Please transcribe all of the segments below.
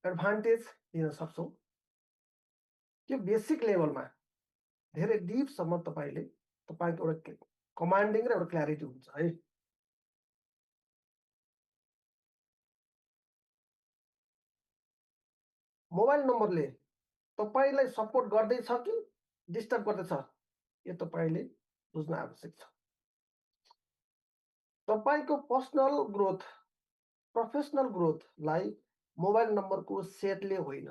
Advantage दिन सक्छौँ। त्यो बेसिक लेभलमा धेरै डिपसम्म तपाईँको एउटा कमान्डिङ र एउटा क्ल्यारिटी हुन्छ है। मोबाइल नम्बरले तपाईँलाई सपोर्ट गर्दैछ कि डिस्टर्ब गर्दैछ यो तपाईँले बुझ्न आवश्यक छ। तपाईँको पर्सनल ग्रोथ, प्रोफेसनल ग्रोथलाई मोबाइल नम्बरको सेटले होइन,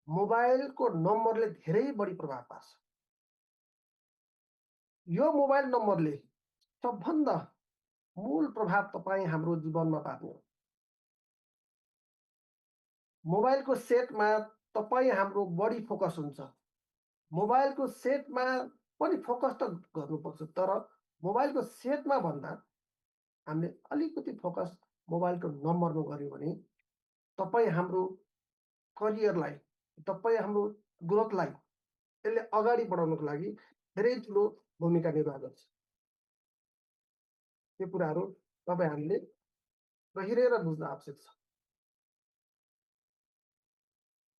मोबाइलको नम्बरले धेरै बढी प्रभाव पार्छ। यो मोबाइल नम्बरले सबभन्दा मूल प्रभाव तपाईँ हाम्रो जीवनमा पार्ने हो। मोबाइलको सेटमा तपाईँ हाम्रो बढी फोकस हुन्छ। मोबाइलको सेटमा पनि फोकस त गर्नुपर्छ, तर मोबाइलको सेटमा भन्दा हामीले अलिकति फोकस मोबाइलको नम्बरमा गऱ्यो भने तपाईँ हाम्रो करियरलाई, तपाईँ हाम्रो ग्रोथलाई यसले अगाडि बढाउनको लागि धेरै ठुलो भूमिका निर्वाह गर्छ। यो कुराहरू तपाईँ हामीले गहिरेर बुझ्न आवश्यक छ।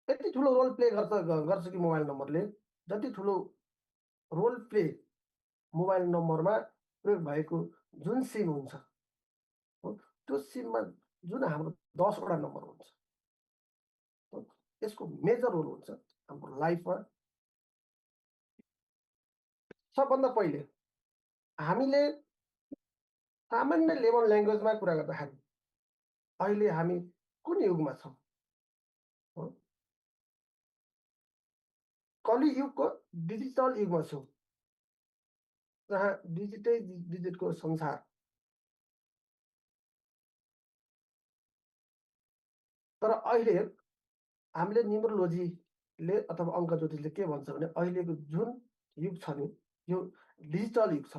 यति ठुलो रोल प्ले गर्छ कि मोबाइल नम्बरले, जति ठुलो रोल प्ले मोबाइल नम्बरमा प्रयोग भएको जुन सिम हुन्छ त्यो सिममा जुन हाम्रो 10वटा नम्बर हुन्छ, यसको मेजर रोल हुन्छ हाम्रो लाइफमा। सबभन्दा पहिले हामीले सामान्य लेभल ल्याङ्ग्वेजमा कुरा गर्दाखेरि अहिले हामी कुन युगमा छौँ? कलियुगको डिजिटल युगमा छौँ, जहाँ डिजिटको संसार। तर अहिले हामीले न्युमरोलोजीले अथवा अङ्क ज्योतिषले के भन्छ भने अहिलेको जुन युग छ नि यो डिजिटल युग छ।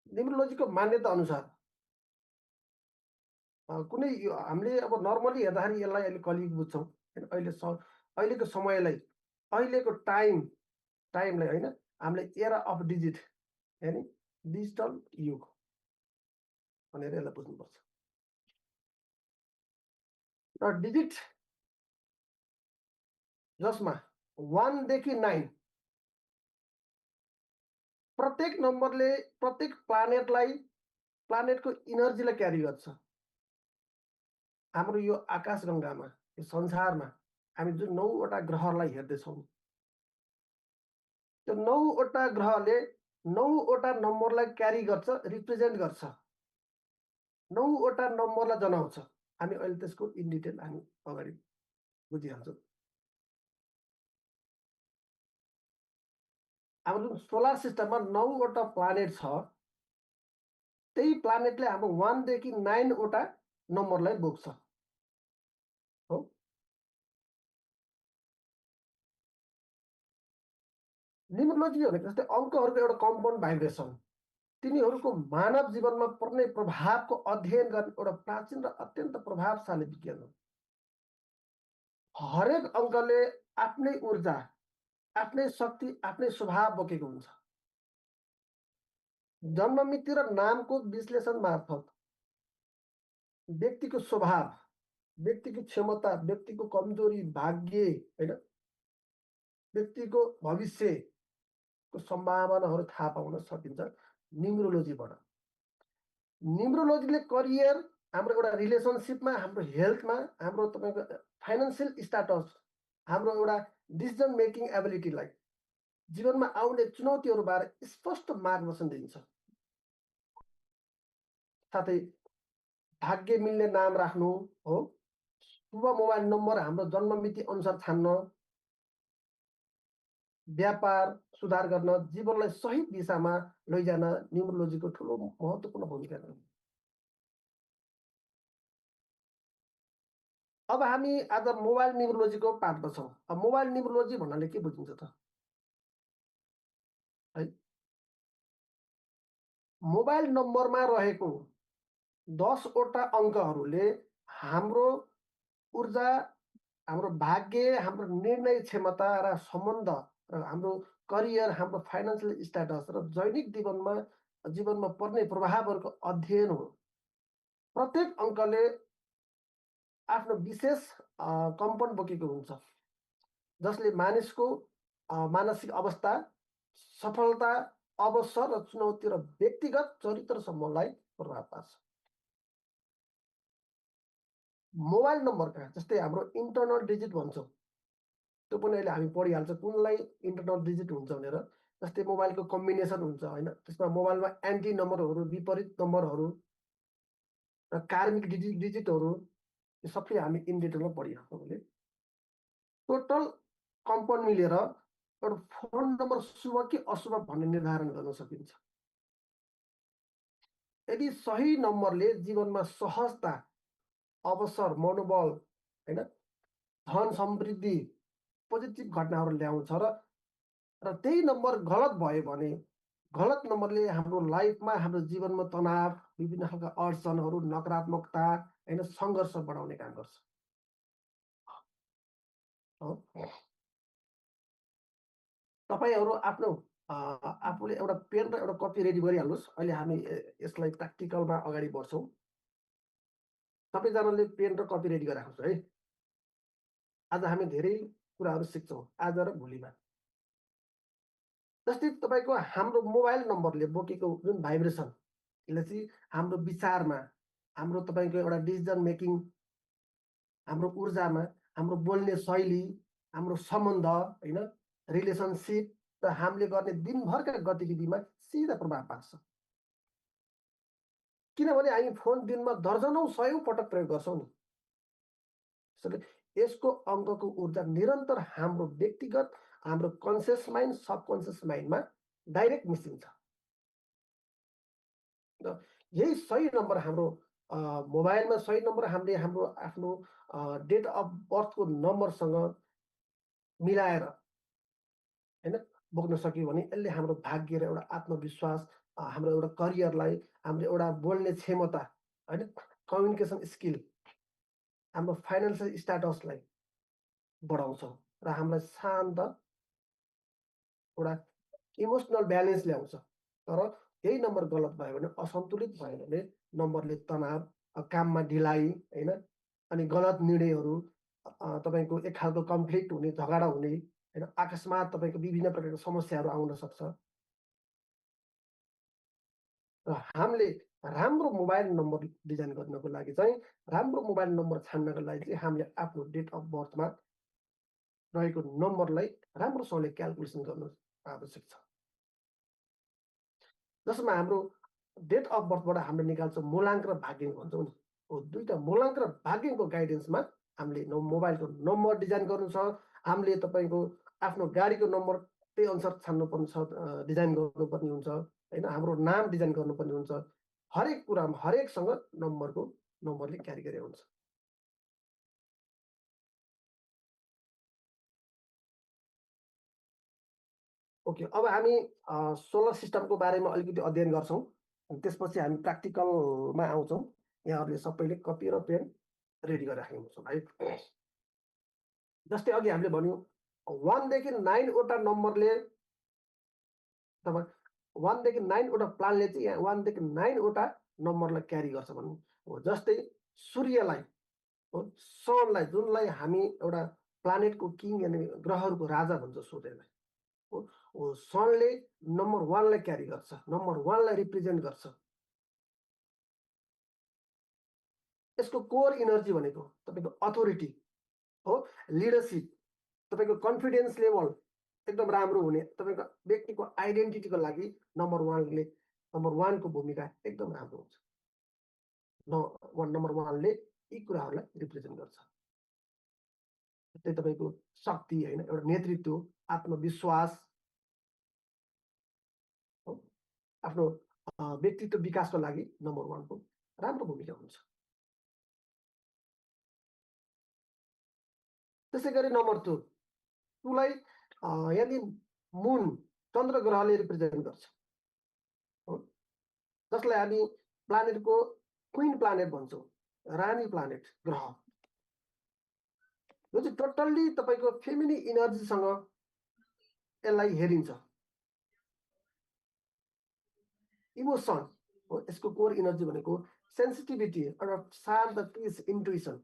न्युमरोलोजीको मान्यता अनुसार कुनै हामीले अब नर्मली हेर्दाखेरि यसलाई अहिले कलियुग बुझ्छौँ। अहिलेको समयलाई, अहिलेको टाइमलाई होइन, हामीले एरा अफ डिजिट यानि डिजिटल युग भनेर यसलाई बुझ्नुपर्छ। र डिजिट जसमा 1 देखि 9 प्रत्येक नम्बरले प्रत्येक प्लानेटको इनर्जीलाई क्यारी गर्छ। हाम्रो यो आकाशगङ्गामा, यो संसारमा हामी जुन 9वटा ग्रहलाई हेर्दैछौँ, त्यो 9वटा ग्रहले 9वटा नम्बरलाई क्यारी गर्छ, रिप्रेजेन्ट गर्छ, 9वटा नम्बरलाई जनाउँछ। हामी अहिले त्यसको इन डिटेल हामी अगाडि बुझिहाल्छौँ। हाम्रो जुन सोलर सिस्टममा 9वटा प्लानेट छ, त्यही प्लानेटले हाम्रो 1 देखि 9वटा नम्बरलाई बोक्छ हो। न्युमरोलोजी भनेको जस्तै अङ्कहरूको एउटा कम्पाउन्ड भाइब्रेसन, तिनीहरूको मानव जीवनमा पर्ने प्रभावको अध्ययन गर्ने एउटा प्राचीन र अत्यन्त प्रभावशाली विज्ञान हो। हरेक अङ्कले आफ्नै ऊर्जा, आफ्नै शक्ति, आफ्नै स्वभाव बोकेको हुन्छ। जन्म मिति र नामको विश्लेषण मार्फत व्यक्तिको स्वभाव, व्यक्तिको क्षमता, व्यक्तिको कमजोरी, भाग्य होइन, व्यक्तिको भविष्यको सम्भावनाहरू थाहा पाउन सकिन्छ न्युमरोलोजीबाट। न्युमरोलोजीले करियर, हाम्रो एउटा रिलेसनसिपमा, हाम्रो हेल्थमा, हाम्रो तपाईँको फाइनेन्सियल स्टाटस, हाम्रो एउटा डिसिजन मेकिङ एबिलिटीलाई, जीवनमा आउने चुनौतीहरूबारे स्पष्ट मार्गदर्शन दिन्छ। साथै भाग्य मिल्ने नाम राख्नु हो, शुभ मोबाइल नम्बर हाम्रो जन्म मिति अनुसार छान्न, व्यापार सुधार गर्न, जीवनलाई सही दिशामा लैजान न्युमरोलोजीको ठुलो महत्त्वपूर्ण भूमिका छ। अब हामी आज मोबाइल न्युमरोलोजीको पाठमा छौँ। अब मोबाइल न्युमरोलोजी भन्नाले के बुझिन्छ त है? मोबाइल नम्बरमा रहेको 10वटा अङ्कहरूले हाम्रो ऊर्जा, हाम्रो भाग्य, हाम्रो निर्णय क्षमता र सम्बन्ध, हाम्रो करियर, हाम्रो फाइनेन्सियल स्ट्याटस र दैनिक जीवनमा जीवनमा पर्ने प्रभावहरूको अध्ययन हो। प्रत्येक अङ्कले आफ्नो विशेष कम्पाउन्ड बोकेको हुन्छ, जसले मानिसको मानसिक अवस्था, सफलता, अवसर र चुनौती र व्यक्तिगत चरित्रसम्मलाई प्रभाव पार्छ। मोबाइल नम्बरका जस्तै हाम्रो इन्टरनल डिजिट भन्छौँ, त्यो पनि अहिले हामी पढिहाल्छ कुनलाई इन्टरनल डिजिट हुन्छ भनेर। जस्तै मोबाइलको कम्बिनेसन हुन्छ होइन, त्यसमा मोबाइलमा एन्टी नम्बरहरू, विपरीत नम्बरहरू र कार्मिक डिजिटहरू, यो सबै हामी इन डिटेलमा पढिहाल्छौँ। भने टोटल कम्पाउन्ड मिलेर एउटा फोन नम्बर शुभ कि अशुभ भन्ने निर्धारण गर्न सकिन्छ। यदि सही नम्बरले जीवनमा सहजता, अवसर, मनोबल होइन, धन समृद्धि, पोजिटिभ घटनाहरू ल्याउँछ र त्यही नम्बर गलत भयो भने, गलत नम्बरले हाम्रो लाइफमा, हाम्रो जीवनमा तनाव, विभिन्न खालका अडचनहरू, नकारात्मकता होइन, सङ्घर्ष बढाउने काम गर्छ। तपाईँहरू आफ्नो आफूले एउटा पेन र एउटा कपी रेडी गरिहाल्नुहोस्। अहिले हामी यसलाई प्र्याक्टिकलमा अगाडि बढ्छौँ। सबैजनाले पेन र कपी रेडी गरिराख्नुहोस् है। आज हामी धेरै कुराहरू सिक्छौँ, आज र भोलिमा। जस्तै तपाईँको हाम्रो मोबाइल नम्बरले बोकेको जुन भाइब्रेसन, यसले चाहिँ हाम्रो विचारमा, हाम्रो तपाईँको एउटा डिसिजन मेकिङ, हाम्रो ऊर्जामा, हाम्रो बोल्ने शैली, हाम्रो सम्बन्ध होइन, रिलेसनसिप र हामीले गर्ने दिनभरका गतिविधिमा सिधा प्रभाव पार्छ। किनभने हामी फोन दिनमा दर्जनौं सयौं पटक प्रयोग गर्छौँ नि। त्यसैले यसको अङ्कको ऊर्जा निरन्तर हाम्रो व्यक्तिगत, हाम्रो कन्सियस माइन्ड, सबकन्सियस माइन्डमा डाइरेक्ट मिसिन्छ। यही सही नम्बर हाम्रो मोबाइलमा सही नम्बर हामीले हाम्रो आफ्नो डेट अफ बर्थको नम्बरसँग मिलाएर होइन बोक्न सक्यो भने यसले हाम्रो भाग्य र एउटा आत्मविश्वास, हाम्रो एउटा करियरलाई, हाम्रो एउटा बोल्ने क्षमता होइन, कम्युनिकेसन स्किल, हाम्रो फाइनेन्सियल स्ट्याटसलाई बढाउँछ र हामीलाई शान्त एउटा इमोसनल ब्यालेन्स ल्याउँछ। तर यही नम्बर गलत भयो भने, असन्तुलित भयो भने नम्बरले तनाव, काममा ढिलाइ होइन, अनि गलत निर्णयहरू, तपाईँको एक खालको कन्फ्लिक्ट हुने, झगडा हुने होइन, अकस्मात तपाईँको विभिन्न प्रकारको समस्याहरू आउन सक्छ। र हामीले राम्रो मोबाइल नम्बर डिजाइन गर्नको लागि चाहिँ, राम्रो मोबाइल नम्बर छान्नको लागि चाहिँ हामीले आफ्नो डेट अफ बर्थमा रहेको नम्बरलाई राम्रोसँगले क्यालकुलेसन गर्नु आवश्यक छ। जसमा हाम्रो डेट अफ बर्थबाट हामीले निकाल्छौँ मूलाङ्क र भाग्याङ्क भन्छौँ नि, दुईवटा मूलाङ्क र भाग्याङ्कको गाइडेन्समा हामीले मोबाइलको नम्बर डिजाइन गर्नु छ। हामीले तपाईँको आफ्नो गाडीको नम्बर त्यही अनुसार छान्नुपर्ने छ, डिजाइन गर्नुपर्ने हुन्छ होइन, हाम्रो नाम डिजाइन गर्नुपर्ने हुन्छ। हरेक कुरामा हरेकसँग नम्बरले क्यारी गरेको हुन्छ। ओके, अब हामी सोलर सिस्टमको बारेमा अलिकति अध्ययन गर्छौँ। त्यसपछि हामी प्र्याक्टिकलमा आउँछौँ। यहाँहरूले सबैले कपी र पेन रेडी गरिराख्नु है। जस्तै अघि हामीले भन्यौँ 1 देखि 9 वटा नम्बरले अथवा 1 देखि 9 वटा प्लानले चाहिँ यहाँ 1 देखि 9 वटा नम्बरलाई क्यारी गर्छ भन्नु हो। जस्तै सूर्यलाई हो, सनलाई, जुनलाई हामी एउटा प्लानेटको किङ यानि ग्रहहरूको राजा भन्छ सूर्यलाई हो, सनले नम्बर 1 लाई क्यारी गर्छ, नम्बर 1 लाई रिप्रेजेन्ट गर्छ। यसको कोर इनर्जी भनेको तपाईँको अथोरिटी हो, लिडरसिप, तपाईँको कन्फिडेन्स लेभल एकदम राम्रो हुने, तपाईँको व्यक्तिको आइडेन्टिटीको लागि नम्बर 1 को भूमिका एकदम राम्रो हुन्छ। नम्बर 1 ले यी कुराहरूलाई रिप्रेजेन्ट गर्छ। त्यही तपाईँको शक्ति होइन, एउटा नेतृत्व, आत्मविश्वास हो, आफ्नो व्यक्तित्व विकासको लागि नम्बर 1 को राम्रो भूमिका हुन्छ। त्यसै गरी नम्बर 2 लाई यदि मुन, चन्द्र ग्रहले रिप्रेजेन्ट गर्छ हो, जसलाई हामी प्लानेटको क्विन प्लानेट भन्छौँ, रानी प्लानेट ग्रह। यो चाहिँ टोटल्ली तपाईँको फेमिनी इनर्जीसँग यसलाई हेरिन्छ। इमोसन हो। यसको कोर इनर्जी भनेको सेन्सिटिभिटी एउटा शान्त पिस इन्टुइसन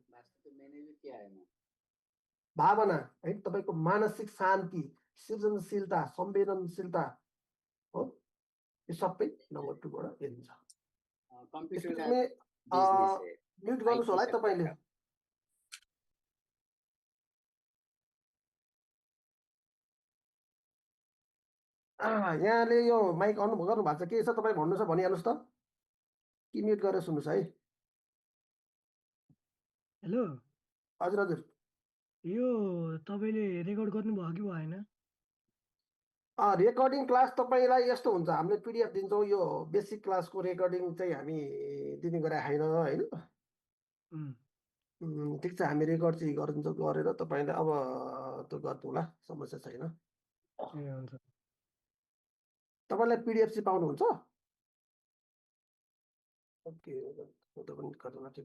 भावना है, तपाईँको मानसिक शान्ति, सृजनशीलता, संवेदनशीलता हो, यो सबै नम्बर 2 बाट हेरिन्छ। म्युट गर्नुहोस् होला है तपाईँले। यहाँले यो माइक अन गर्नु भएको छ, के छ तपाईँ भन्नु छ भनिहाल्नुहोस् त, कि म्युट गरेर सुन्नुहोस् है। हेलो हजुर हजुर, यो तपाईँले रेकर्ड गर्नुभयो कि भएन? रेकर्डिङ क्लास तपाईँलाई यस्तो हुन्छ, हामीले पिडिएफ दिन्छौँ, यो बेसिक क्लासको रेकर्डिङ चाहिँ हामी दिने गरे होइन होइन। ठिक छ, हामी रेकर्ड चाहिँ गरेर तपाईँलाई अब त्यो गर्नु होला, समस्या छैन। तपाईँलाई पिडिएफ चाहिँ पाउनुहुन्छ?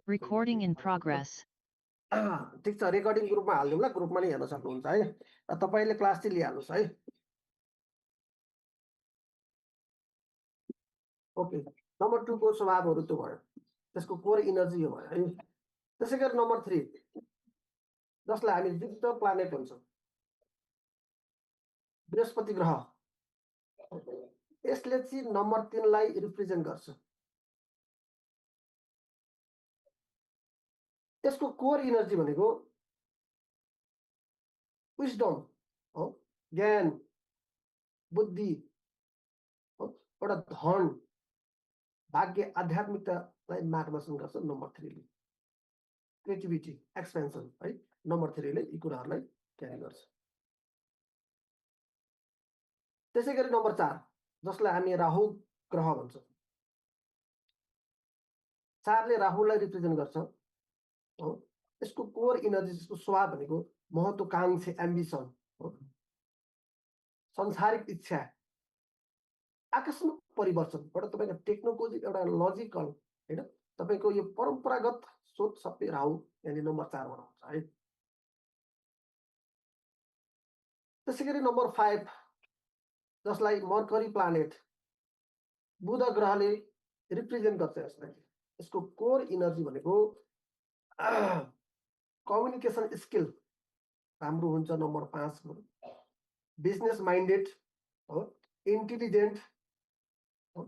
Recording in progress. ठिक छ, रेकर्डिङ ग्रुपमा हालिदिउँला, ग्रुपमा नै हेर्न सक्नुहुन्छ है। र तपाईँले क्लास चाहिँ लिइहाल्नुहोस् है। ओके, नम्बर 2 को स्वभावहरू त्यो भयो, त्यसको कोर इनर्जी यो भयो है। त्यसै गरी नम्बर 3 जसलाई हामी जुपिटर प्लानेट भन्छौँ, बृहस्पति ग्रह, यसले चाहिँ नम्बर 3 लाई रिप्रेजेन्ट गर्छ। यसको कोर इनर्जी भनेको विजडम हो, ज्ञान, बुद्धि हो, एउटा धन, भाग्य, आध्यात्मिकतालाई मार्गदर्शन गर्छ नम्बर 3 ले। क्रिएटिभिटी, एक्सपेन्सन है, नम्बर 3 ले यी कुराहरूलाई क्यारी गर्छ। त्यसै गरी नम्बर 4 जसलाई हामी राहु ग्रह भन्छौँ, 4 ले राहुलाई रिप्रेजेन्ट गर्छ हो। यसको कोर इनर्जी, यसको स्वभाव भनेको महत्त्वाकांक्षी, एम्बिसन हो, संसारिक इच्छा, आकस्मिक परिवर्तनबाट तपाईँको टेक्नोलोजी, एउटा लजिकल होइन, तपाईँको यो परम्परागत सोच सबै राहु यानि नम्बर 4 बाट हुन्छ है। त्यसै गरी नम्बर 5 जसलाई मर्करी प्लानेट, बुध ग्रहले रिप्रेजेन्ट गर्छ यसलाई। यसको कोर इनर्जी भनेको कम्युनिकेसन स्किल राम्रो हुन्छ नम्बर 5 को, बिजनेस माइन्डेड हो, इन्टेलिजेन्ट हो,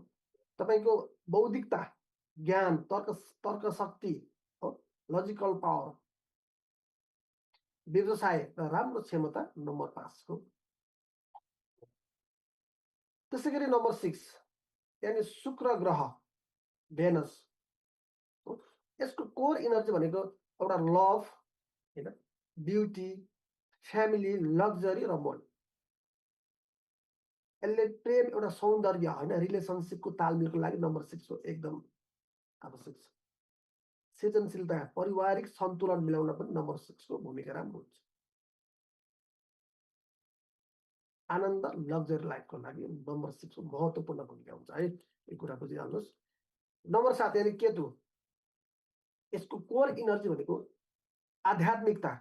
तपाईँको बौद्धिकता, ज्ञान, तर्क शक्ति हो, लजिकल पावर, व्यवसाय र राम्रो क्षमता नम्बर 5 को। त्यसै गरी नम्बर 6 यानि शुक्र ग्रह, भेनस हो, यसको कोर इनर्जी भनेको एउटा लभ होइन, ब्युटी, फ्यामिली, लग्जरी र मन। यसले प्रेम, एउटा सौन्दर्य होइन, रिलेसनसिपको तालमेलको लागि नम्बर 6 को एकदम आवश्यक छ। सृजनशीलता, पारिवारिक सन्तुलन मिलाउन पनि नम्बर 6 को भूमिका राम्रो हुन्छ। आनन्द, लग्जरी लाइफको लागि नम्बर 6 को महत्त्वपूर्ण भूमिका हुन्छ है। यो कुरा बुझिहाल्नुहोस्। नम्बर 7 यानि केतु, यसको कोर इनर्जी भनेको आध्यात्मिकता,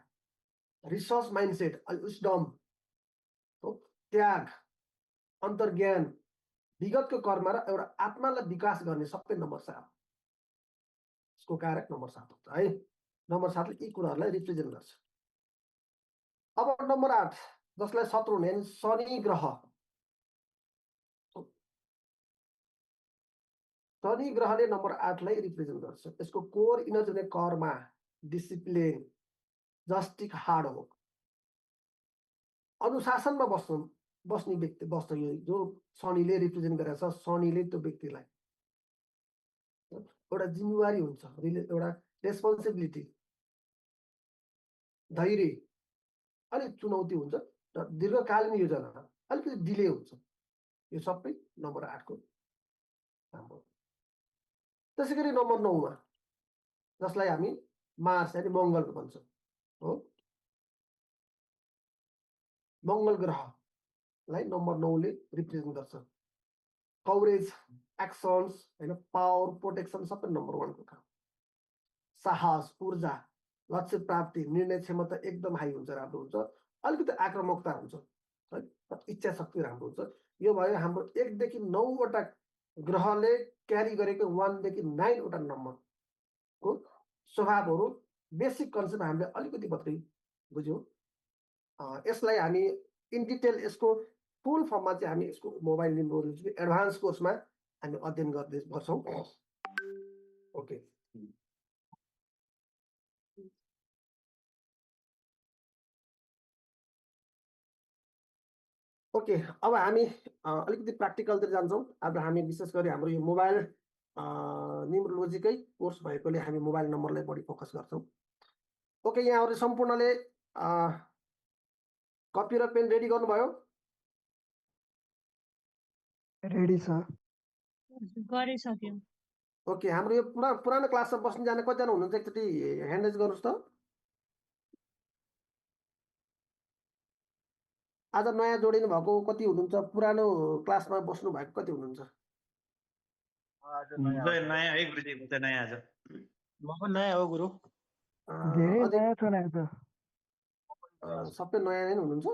रिसर्च माइन्डसेट, विजडम हो, त्याग, अन्तर्ज्ञान, विगतको कर्म र एउटा आत्मालाई विकास गर्ने सबै नम्बर 7 यसको कारक नम्बर 7 हुन्छ है। नम्बर 7 ले यी कुराहरूलाई रिप्रेजेन्ट गर्छ। अब नम्बर 8 जसलाई शत्रुन यानि शनि ग्रह, शनि ग्रहले नम्बर 8 लाई रिप्रेजेन्ट गर्छ। यसको कोर इनर्जी भने कर्मा, डिसिप्लिन, जस्टिक, हार्ड वर्क, अनुशासनमा बस्ने व्यक्ति बस्छ। यो जो शनिले रिप्रेजेन्ट गरेको छ, शनिले त्यो व्यक्तिलाई एउटा जिम्मेवारी हुन्छ, एउटा रेस्पोन्सिबिलिटी, धैर्य, अलिक चुनौती हुन्छ र दीर्घकालीन योजना अलिकति डिले हुन्छ। यो सबै नम्बर 8 को काम हो। त्यसै गरी नम्बर 9 मा जसलाई हामी मार्स यानि मङ्गल भन्छौँ हो, मङ्गल ग्रहलाई नम्बर 9 ले रिप्रेजेन्ट गर्छ। कभरेज, एक्सन्स होइन, पावर, प्रोटेक्सन सबै नम्बर 1 को काम। साहस, ऊर्जा, लक्ष्य प्राप्ति, निर्णय क्षमता एकदम हाई हुन्छ, राम्रो हुन्छ। अलिकति आक्रामकता हुन्छ है, इच्छा शक्ति राम्रो हुन्छ। यो भयो हाम्रो 1 देखि 9 वटा ग्रहले क्यारी गरेको 1 देखि 9 वटा नम्बरको स्वभावहरू बेसिक कन्सेप्ट हामीले अलिकति मात्रै बुझ्यौँ। यसलाई हामी इन डिटेल यसको फुल फर्ममा चाहिँ हामी यसको मोबाइल न्युमरोलोजी एडभान्स कोर्समा हामी अध्ययन गर्छौँ। ओके, ओके, अब हामी अलिकति प्र्याक्टिकलतिर जान्छौँ। अब हामी विशेष गरी हाम्रो यो मोबाइल न्युमरोलोजीकै कोर्स भएकोले हामी मोबाइल नम्बरलाई बढी फोकस गर्छौँ। ओके, यहाँहरू सम्पूर्णले कपी र पेन रेडी गर्नुभयो? रेडी छ। गरिसक्यौँ। ओके, हाम्रो यो पुरानो क्लासमा बस्नुजना कतिजना हुनुहुन्छ एकचोटि ह्यान्ड रेज गर्नुहोस् त। आज नयाँ जोडिनु भएको कति हुनुहुन्छ? पुरानो क्लासमा बस्नु भएको कति हुनुहुन्छ? नयाँ है गुरुजी, म चाहिँ नयाँ आज। म पनि नयाँ हो गुरु। धेरै अधिक नयाँ छन् आज। सबै नयाँ नै हुनुहुन्छ?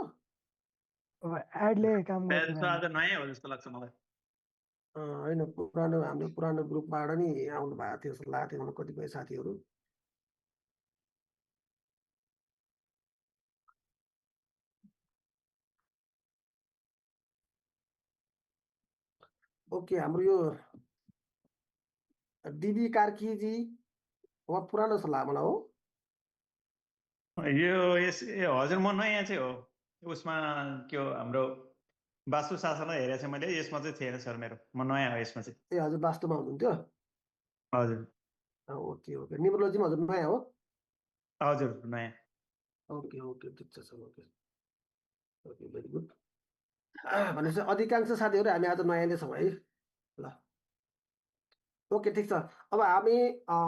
अब एडले काम प्रायः गर्छ। जस्तो आज नयाँ हो जस्तो लाग्छ मलाई। होइन, हाम्रो पुरानो ग्रुपबाट नि आउनु भएको थियो जस्तो लागेको थियो कतिपय साथीहरू। ओके, हाम्रो यो डिबी कार्कीजी उहाँ पुरानो जस्तो लाग्यो मलाई, हो? हजुर, म नयाँ चाहिँ हो। उसमा के हो, हाम्रो वास्तुशास्त्रमा हेरेको थिएँ मैले, यसमा चाहिँ थिएन सर मेरो। म नयाँ हो यसमा चाहिँ। ए हजुर, वास्तुमा हुनुहुन्थ्यो? हजुर ओके, ओके, न्युमरोलोजीमा हजुर नयाँ हो? हजुर, नयाँ। ओके, ओके, ठिक छ sir. Okay, okay, very good. भनेपछि अधिकांश साथीहरू हामी आज नयाँ नै छौँ है। ल, ओके, ठिक छ। अब हामी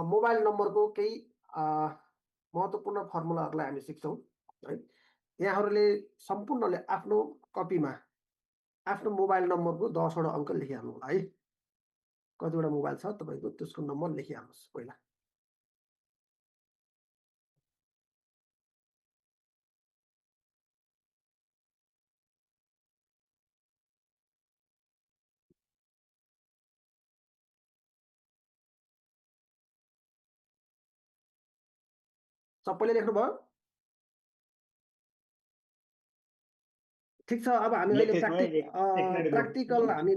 मोबाइल नम्बरको केही महत्त्वपूर्ण फर्मुलाहरूलाई हामी सिक्छौँ है। यहाँहरूले सम्पूर्णले आफ्नो कपीमा आफ्नो मोबाइल नम्बरको 10वटा अङ्क लेखिहाल्नु होला है। कतिवटा मोबाइल छ तपाईँको त्यसको नम्बर लेखिहाल्नुहोस् पहिला। सबैले लेख्नुभयो? ठिक छ। अब हामी अहिले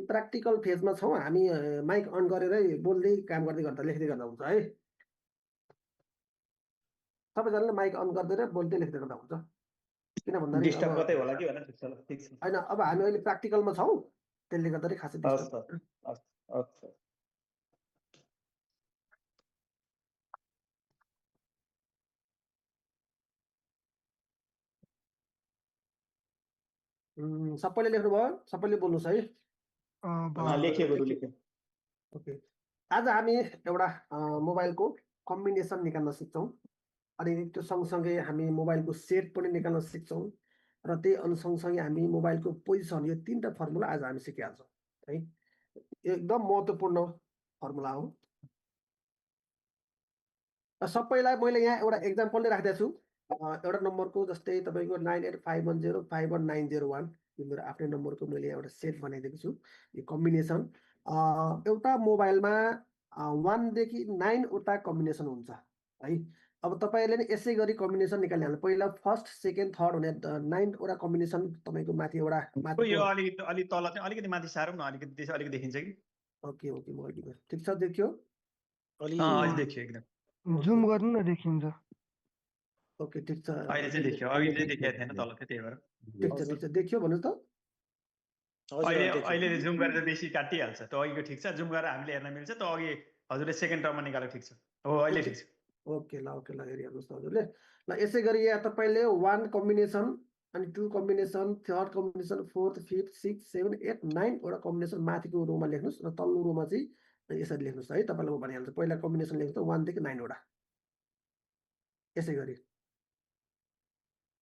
प्र्याक्टिकल फेजमा छौँ। हामी माइक अन गरेरै बोल्दै काम गर्दै गर्दा लेख्दै गर्दा हुन्छ है। सबैजनाले माइक अन गरिदिएर बोल्दै लेख्दै गर्दा हुन्छ। किन भन्दाखेरि डिस्टर्ब कतै होला कि भनेर। ठिक छ। होइन, अब हामी अहिले प्र्याक्टिकलमा छौँ, त्यसले गर्दाखेरि खासै डिस्टर्ब। सबैले लेख्नुभयो? सबैले बोल्नुहोस् है। ओके, आज हामी एउटा मोबाइलको कम्बिनेसन निकाल्न सिक्छौँ। अनि त्यो सँगसँगै हामी मोबाइलको सेट पनि निकाल्न सिक्छौँ र त्यही सँगसँगै हामी मोबाइलको पोजिसन, यो 3टा फर्मुला आज हामी सिकिहाल्छौँ है। यो एकदम महत्त्वपूर्ण फर्मुला हो। सबैलाई मैले यहाँ एउटा एक्जाम्पल नै राखिदिएको छु। एउटा नम्बरको जस्तै तपाईँको 9851051901 यो मेरो आफ्नै नम्बरको मैले एउटा सेट बनाइदिएको छु। यो कम्बिनेसन एउटा मोबाइलमा 1 देखि 9 वटा कम्बिनेसन हुन्छ है। अब तपाईँहरूले नि यसै गरी कम्बिनेसन निकालिहाल्नु। पहिला फर्स्ट, सेकेन्ड, थर्ड हुने 9 वटा कम्बिनेसन तपाईँको माथि एउटा यो अलि तल चाहिँ अलिकति माथि सारौँ न, अलिकति देखिन्छ कि? ओके, ओके, म अलिकति ठिक छ, देखियो? अलि देखियो एकदम। जुम गर्नु न, देखिन्छ। ओके, ठिक छ। अहिले चाहिँ देखियो, अघि चाहिँ देखिएको थिएन तल, त्यही भएर। ठिक छ, ठिक छ, देखियो भन्नुहोस् त। अहिले जुम गरेर बेसी काटिहाल्छ। त अघिको ठिक छ, जुम गरेर हामीले हेर्न मिल्छ। त अघि हजुरले सेकेन्ड टर्ममा निकालेको ठिक छ। हो, अहिले ठिक छ। ओके, ल, ओके, ल, हेरिहाल्नुहोस् त हजुरले। ल, यसै गरी यहाँ तपाईँले 1 कम्बिनेसन, अनि 2 combination, 3rd combination, 4th, 5th, 6th, 7th, 8th, 9 वटा कम्बिनेसन माथिको रोमा लेख्नुहोस् र तल्लो रोमा चाहिँ यसरी लेख्नुहोस् है। तपाईँलाई म भनिहाल्छु। पहिला कम्बिनेसन लेख्नु त 1 देखि 9 वटा यसै गरी।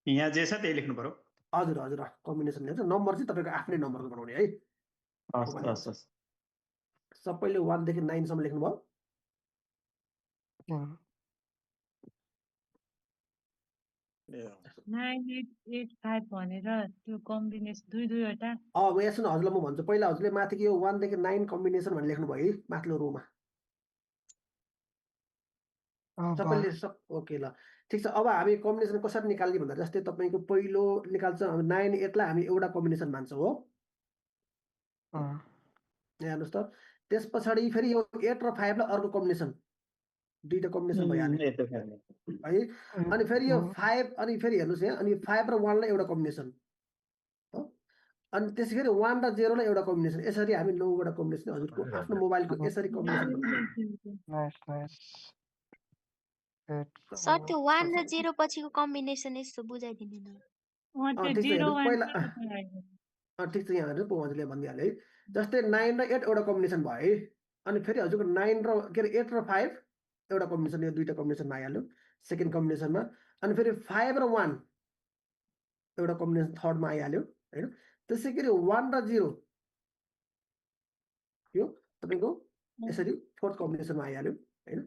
यहाँ जे छ त्यही लेख्नु पर्यो। हजुर, हजुर, कम्बिनेसन लेख्छ। नम्बर चाहिँ तपाईँको आफ्नै नम्बरको बनाउने है। सबैले 1 देखि 9 सम्म लेख्नुभयो? 9885 भनेर त्यो कम्बिनेसन दुईवटा अब यहाँ सुन हजुरलाई म भन्छु पहिला हजुरले माथिको यो 1 देखि 9 कम्बिनेसन भनेर लेख्नु भयो है माथिल्लो रोमा सबैले ओके ल ठिक छ अब हामी कम्बिनेसन कसरी निकाल्ने भन्दा जस्तै तपाईँको पहिलो निकाल्छ 9 8 लाई हामी एउटा कम्बिनेसन मान्छौँ हो यहाँ हेर्नुहोस् त त्यस पछाडि फेरि यो 8 र 5 लाई अर्को कम्बिनेसन दुईटा कम्बिनेसन भइहाल्यो है अनि फेरि यो 5 अनि फेरि हेर्नुहोस् यहाँ अनि 5 र 1 लाई एउटा कम्बिनेसन हो अनि त्यसैगरी 1 र 0 लाई एउटा कम्बिनेसन यसरी हामी 9 वटा कम्बिनेसन हजुरको आफ्नो मोबाइलको यसरी कम्बिनेसन सर त्यो 1 र 0 पछिको कम्बिनेसन यस्तो बुझाइदिनु न ठिक छ पहिला ठिक छ यहाँ हेर्नु म हजुरले भनिदिइहालेँ है जस्तै 9 र 8 एउटा कम्बिनेसन भयो है अनि फेरि हजुरको 9 र के अरे 8 र 5 एउटा कम्बिनेसन यो दुईटा कम्बिनेसनमा आइहाल्यो सेकेन्ड कम्बिनेसनमा अनि फेरि 5 र 1 एउटा कम्बिनेसन थर्डमा आइहाल्यो हैन त्यसै गरी 1 र 0 यो तपाईको यसरी फोर्थ कम्बिनेसनमा आइहाल्यो हैन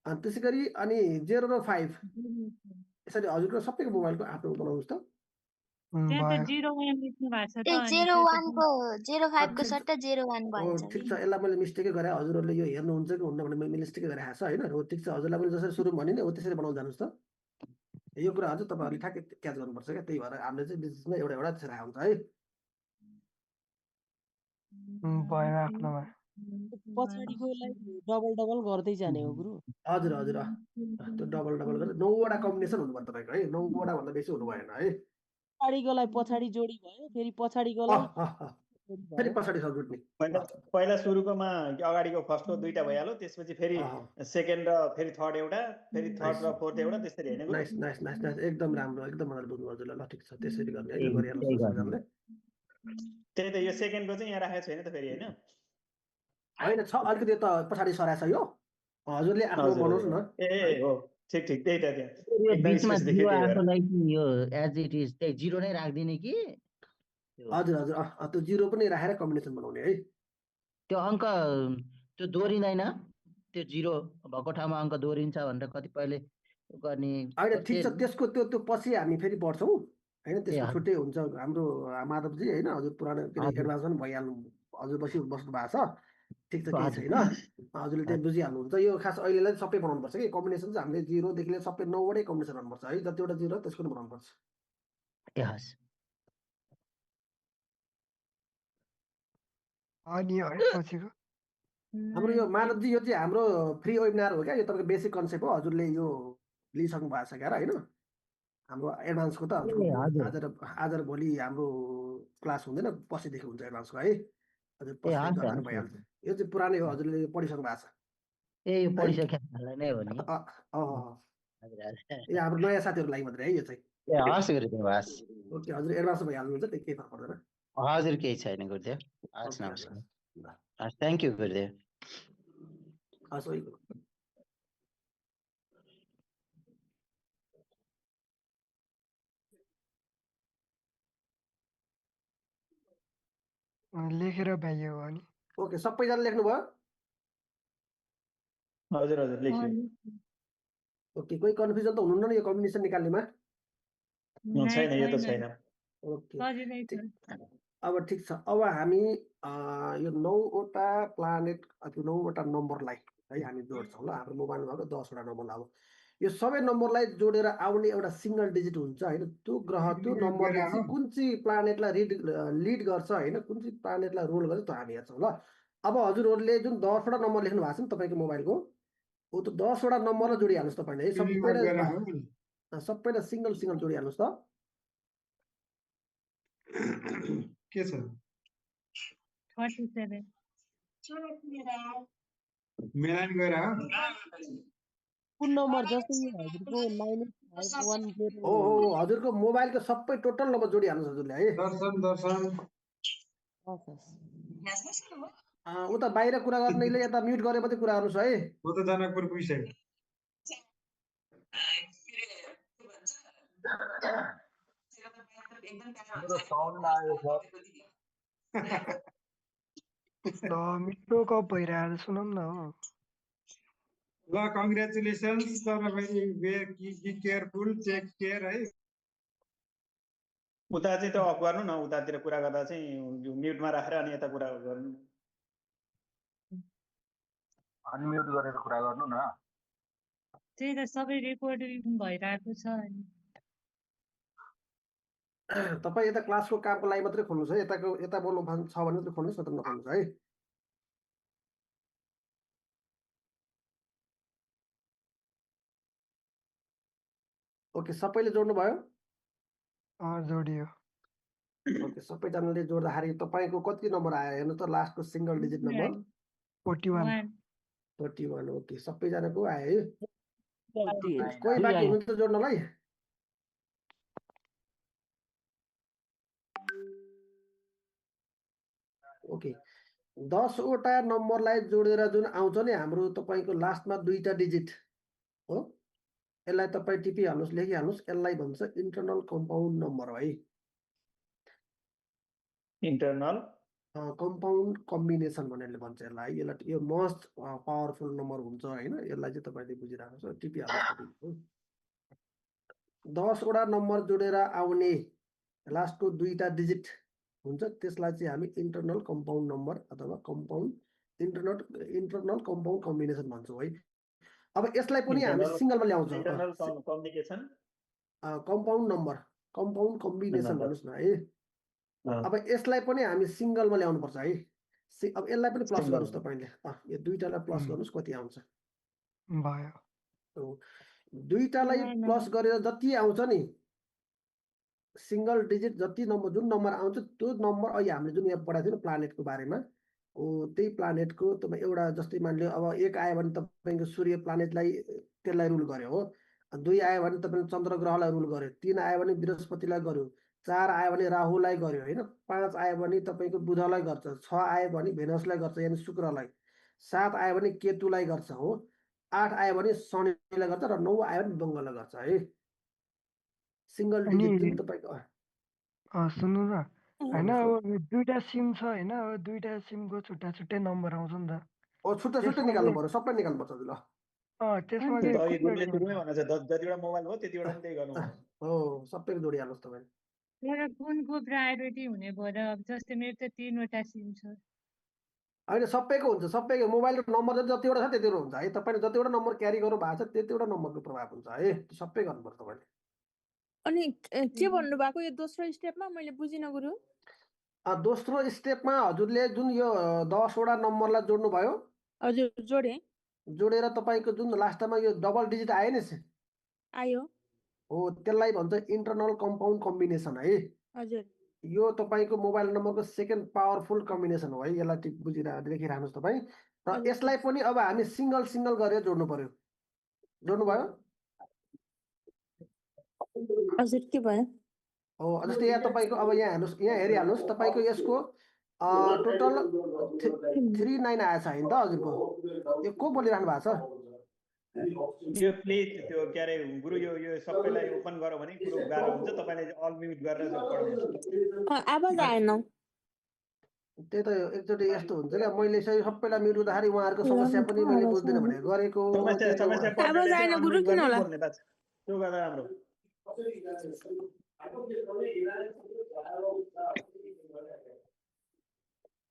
अनि त्यसै गरी अनि 0 र 5 यसरी हजुरको सबैको मोबाइलको आफ्नो बनाउनुस् त त्यहाँ त 01 लेख्नु भएको छ त ए अनि 01 को 05 को सट्टा 01 भन्छ ठिक छ यसलाई मैले मिस्टेकै गरे हजुरहरूले यो हेर्नुहुन्छ कि हुन्न भने मैले मिस्टेकै गरे छ हैन हो ठिक छ हजुरलाई मैले जसरी सुरु भने नि हो त्यसरी बनाउन जानुस् त यो कुराहरु चाहिँ तपाईहरुले ठ्याक्कै क्याच गर्नुपर्छ के त्यही भएर हामीले चाहिँ बिजनेसमा एउटा एउटा त्यसरी हुन्छ है भयो आफ्नोमा पछाडिकोलाई डबल गर्दै जाने हो गुरु हजुर हजुर त्यो डबल गरेर 9 वटा कम्बिनेसन हुनुपर्छ तपाईको है 9 वटा भन्दा बेसी हुनु भएन है पछाडिकोलाई पछाडि जोडी भयो फेरि पछाडिकोलाई फेरि पछाडि छ जुट्ने पहिला सुरुकोमा अगाडिको फर्स्टको दुईटा भइहाल्यो त्यसपछि फेरि सेकेन्ड र फेरि थर्ड एउटा फेरि थर्ड र फोर्थ एउटा त्यसरी हैन नाइस नाइस नाइस नाइस एकदम राम्रो एकदम मजाले बुझ्नु हजुरले ल ठिक छ त्यसरी गर्ने है यो गरिहाल्नु त्यही त यो सेकेन्डको चाहिँ यहाँ राखेको छैन त फेरि हैन हैन छ अलिकति त पछाडि सराछ यो हजुरले आफ्नो बनाउनुस् न ए हो ठिक ठिक त्यही त बीचमा जिरो आफूलाई यो एज इट इज त्यही जिरो नै राख्दिने कि हजुर हजुर त्यो जिरो पनि राखेर कम्बिनेसन बनाउने है त्यो अङ्क त्यो दोहोरिँदैन त्यो जिरो भएको ठाउँमा अङ्क दोहोरिन्छ भनेर कतिपयले गर्ने हैन ठिक छ त्यसको त्यो पछि हामी फेरि पढ्छौँ हैन त्यसको छुट्टै हुन्छ हाम्रो माधवजी हैन हजुर पुरानो एडभान्स पनि भइहाल्नु हजुर बस्नु भएको छ ठिक छ केही छैन हजुरले त्यही बुझिहाल्नुहुन्छ यो खास अहिलेलाई सबै बनाउनुपर्छ कि कम्बिनेसन चाहिँ हामीले 0 देखि लिएर सबै 9 वटै कम्बिनेसन गर्नुपर्छ है जतिवटा 0 त्यसको पनि बनाउनुपर्छ ए हस् अनि पछिको हाम्रो यो माधवजी यो चाहिँ हाम्रो फ्री वेबिनार हो क्या यो तपाईँको बेसिक कन्सेप्ट हो हजुरले यो लिइसक्नु भएको छ क्या होइन हाम्रो एडभान्सको त आज र भोलि हाम्रो क्लास हुँदैन पछिदेखि हुन्छ एडभान्सको है हजुर पछि भइहाल्छ यो चाहिँ पुरानै हो हजुरले पढिसक्नु भएको छ ए यो पढिसकेलाई नै हो नि ए हाम्रो नयाँ साथीहरुको लागि मात्रै है यो चाहिँ ए हस् गुरुदेव हस् ओके हजुर एडभान्स भइहाल्नुहुन्छ त्यही केही फरक पर्दैन हजुर केही छैन गुरुदेव हस् नमस्कार हस् थ्याङ्क यू गुरुदेव हस् लेखेर भ्याइयो अनि ओके सबैजना लेख्नुभयो हजुर हजुर लेख्छु ओके कोही कन्फ्युजन त हुनुहुन्न नि यो कम्बिनेसन निकाल्नेमा छैन यो त छैन ओके अब ठिक छ अब हामी यो 9 वटा प्लानेट अथवा 9 वटा नम्बरलाई है हामी जोड्छौँ ल हाम्रो मोबाइलमा भएको 10 वटा नम्बर अब यो सबै नम्बरलाई जोडेर आउने एउटा सिंगल डिजिट हुन्छ हैन त्यो ग्रह त्यो नम्बरले चाहिँ कुन चाहिँ प्लानेटलाई लिड गर्छ हैन कुन चाहिँ प्लानेटलाई रोल गर्छ त्यो हामी हेर्छौँ ल अब हजुरहरूले जुन 10 वटा नम्बर लेख्नु भएको छ नि तपाईको मोबाइलको ओ त 10 वटा नम्बरलाई जोडिहाल्नुस् तपाईले है सबैलाई सिंगल जोडिहाल्नुस् त के छ 47 मेलान गएर कुन नम्बर जस्तै हजुरको -510 हो हजुरको मोबाइलको सबै टोटल नम्बर जोडिहाल्नुस् हजुरले है दर्शन उता बाहिर कुरा गर्नेले यता म्युट गरे मात्रै कुरा गर्नुस् है म त जनकपुर पुगिसक्यो मिठो कप भइरहेको सुनौँ न हो ल कङ्ग्रेचुलेसन्स तर फेरि बी केयरफुल टेक केयर है उता चाहिँ त्यो अफ गर्नु न, उतातिर कुरा गर्दा चाहिँ म्युटमा राखेर अनि यता कुरा गर्नु। अनम्युट गरेर कुरा गर्नु न। त्यही त सबै रेकर्डिङ भइरहेको छ अनि तपाईँ यता क्लासको कामको लागि मात्रै खोल्नुहोस् है, यता बोल्नु छ भने मात्रै खोल्नुहोस्, नत्र नखोल्नुहोस् है। ओके, सबैले जोड्नु भयो? जोडियो। ओके, सबैजनाले जोड्दाखेरि तपाईँको कति नम्बर आयो हेर्नु त, लास्टको सिङ्गल डिजिट नम्बर 41। 41। ओके, सबैजनाको आयो है। 43। कोही बाँकी हुनुहुन्छ जोड्नलाई? ओके, 10 वटा नम्बरलाई जोडेर जुन आउँछ नि हाम्रो तपाईँको लास्टमा 2टा डिजिट हो, यसलाई तपाईँ टिपिहाल्नुहोस्, लेखिहाल्नुहोस्। यसलाई भन्छ इन्टरनल कम्पाउन्ड नम्बर है। इन्टरनल कम्पाउन्ड कम्बिनेसन भनेर भन्छ यसलाई। यो मोस्ट पावरफुल नम्बर हुन्छ होइन, यसलाई चाहिँ तपाईँले बुझिराख्नुहोस्, टिपिहाल्नुहोस्। 10 वटा नम्बर जोडेर आउने लास्टको 2टा डिजिट हुन्छ, त्यसलाई चाहिँ हामी इन्टरनल कम्पाउन्ड नम्बर अथवा इन्टरनल कम्पाउन्ड कम्बिनेसन भन्छौँ है। अब यसलाई पनि हामी सिङ्गलमा ल्याउँछौँ। Internal communication compound number, compound combination भन्नुहोस् न है। अब यसलाई पनि हामी सिङ्गलमा ल्याउनुपर्छ है। अब यसलाई पनि प्लस गर्नुहोस् तपाईँले, यो 2टालाई प्लस गर्नुहोस्, कति आउँछ भयो। 2टालाई प्लस गरेर जति आउँछ नि सिङ्गल डिजिट, जति नम्बर जुन नम्बर आउँछ त्यो नम्बर अहिले हामीले जुन यहाँ पढाएको थियो प्लानेटको बारेमा हो, त्यही प्लानेटको तपाईँ एउटा जस्तै मानिलियो अब 1 आयो भने तपाईँको सूर्य प्लानेटलाई त्यसलाई रुल गर्यो हो, 2 आयो भने तपाईँले चन्द्र ग्रहलाई रुल गर्यो, 3 आयो भने बृहस्पतिलाई गर्यो, 4 आयो भने राहुलाई गर्यो होइन, 5 आयो भने तपाईँको बुधलाई गर्छ, 6 आयो भने भेनसलाई गर्छ यानि शुक्रलाई, 7 आयो भने केतुलाई गर्छ हो, 8 आयो भने शनिलाई गर्छ र 9 आयो भने मङ्गललाई गर्छ है। सिङ्गल डिजिट जुन तपाईँको सुन्नु न होइन, अब 2टा सिम छ होइन, अब 2टा सिमको छुट्टा छुट्टै नम्बर आउँछ नि त। छुट्टै छुट्टै निकाल्नु पर्यो, सबै निकाल्नु पर्छ ल। त्यसमा त्यो त अघि गुरुले सुरुमै भनेको छ, जतिवटा मोबाइल हो त्यतिवटा पनि त्यही गर्नु हो, सबै जोडिहाल्नुहोस् तपाईँ। तर कुनको प्रायोरिटी हुने भयो र अब जस्तै मेरो त 3वटा सिम छ। होइन, सबैको हुन्छ, सबैको मोबाइलको नम्बर जतिवटा छ त्यतिवटा हुन्छ है। तपाईँले जतिवटा नम्बर क्यारी गर्नु भएको छ त्यतिवटा नम्बरको प्रभाव हुन्छ है, सबै गर्नुपर्छ तपाईँले। अनि के भन्नु भएको यो दोस्रो स्टेपमा मैले बुझिनँ गुरु। दोस्रो स्टेपमा हजुरले जुन यो 10 वटा नम्बरलाई जोड्नु भयो, हजुर जोडे, जोडेर तपाईँको जुन लास्टमा यो डबल डिजिट आयो नि आयो हो, त्यसलाई भन्छ इन्टरनल कम्पाउन्ड कम्बिनेसन है। हजुर, यो तपाईँको मोबाइल नम्बरको सेकेन्ड पावरफुल कम्बिनेसन हो है। यसलाई लेखिराख्नुहोस् तपाईँ। र यसलाई पनि अब हामी सिङ्गल सिङ्गल गरेर जोड्नु पर्यो। जोड्नु भयो? हजुर के भयो? हो, जस्तै यहाँ तपाईँको अब यहाँ हेर्नुहोस्, यहाँ हेरिहाल्नुहोस् तपाईँको यसको टोटल 39 आएछ होइन त हजुरको? यो को बोलिरहनु भएको छ? यो प्लिज त्यो के अरे गुरु यो सबैलाई ओपन गरौ भने कुरो गाह्रो हुन्छ, तपाईले अल म्युट गरेर पढ्नुहोस्। आवाज आएन। त्यही त एकचोटि यस्तो हुन्छ क्या, मैले सबैलाई म्युट गर्दाखेरि उहाँहरूको समस्या पनि मैले बुझ्दिनँ भने गरेको आवाज आएन गुरु किन होला? त्यो गर्दा राम्रो।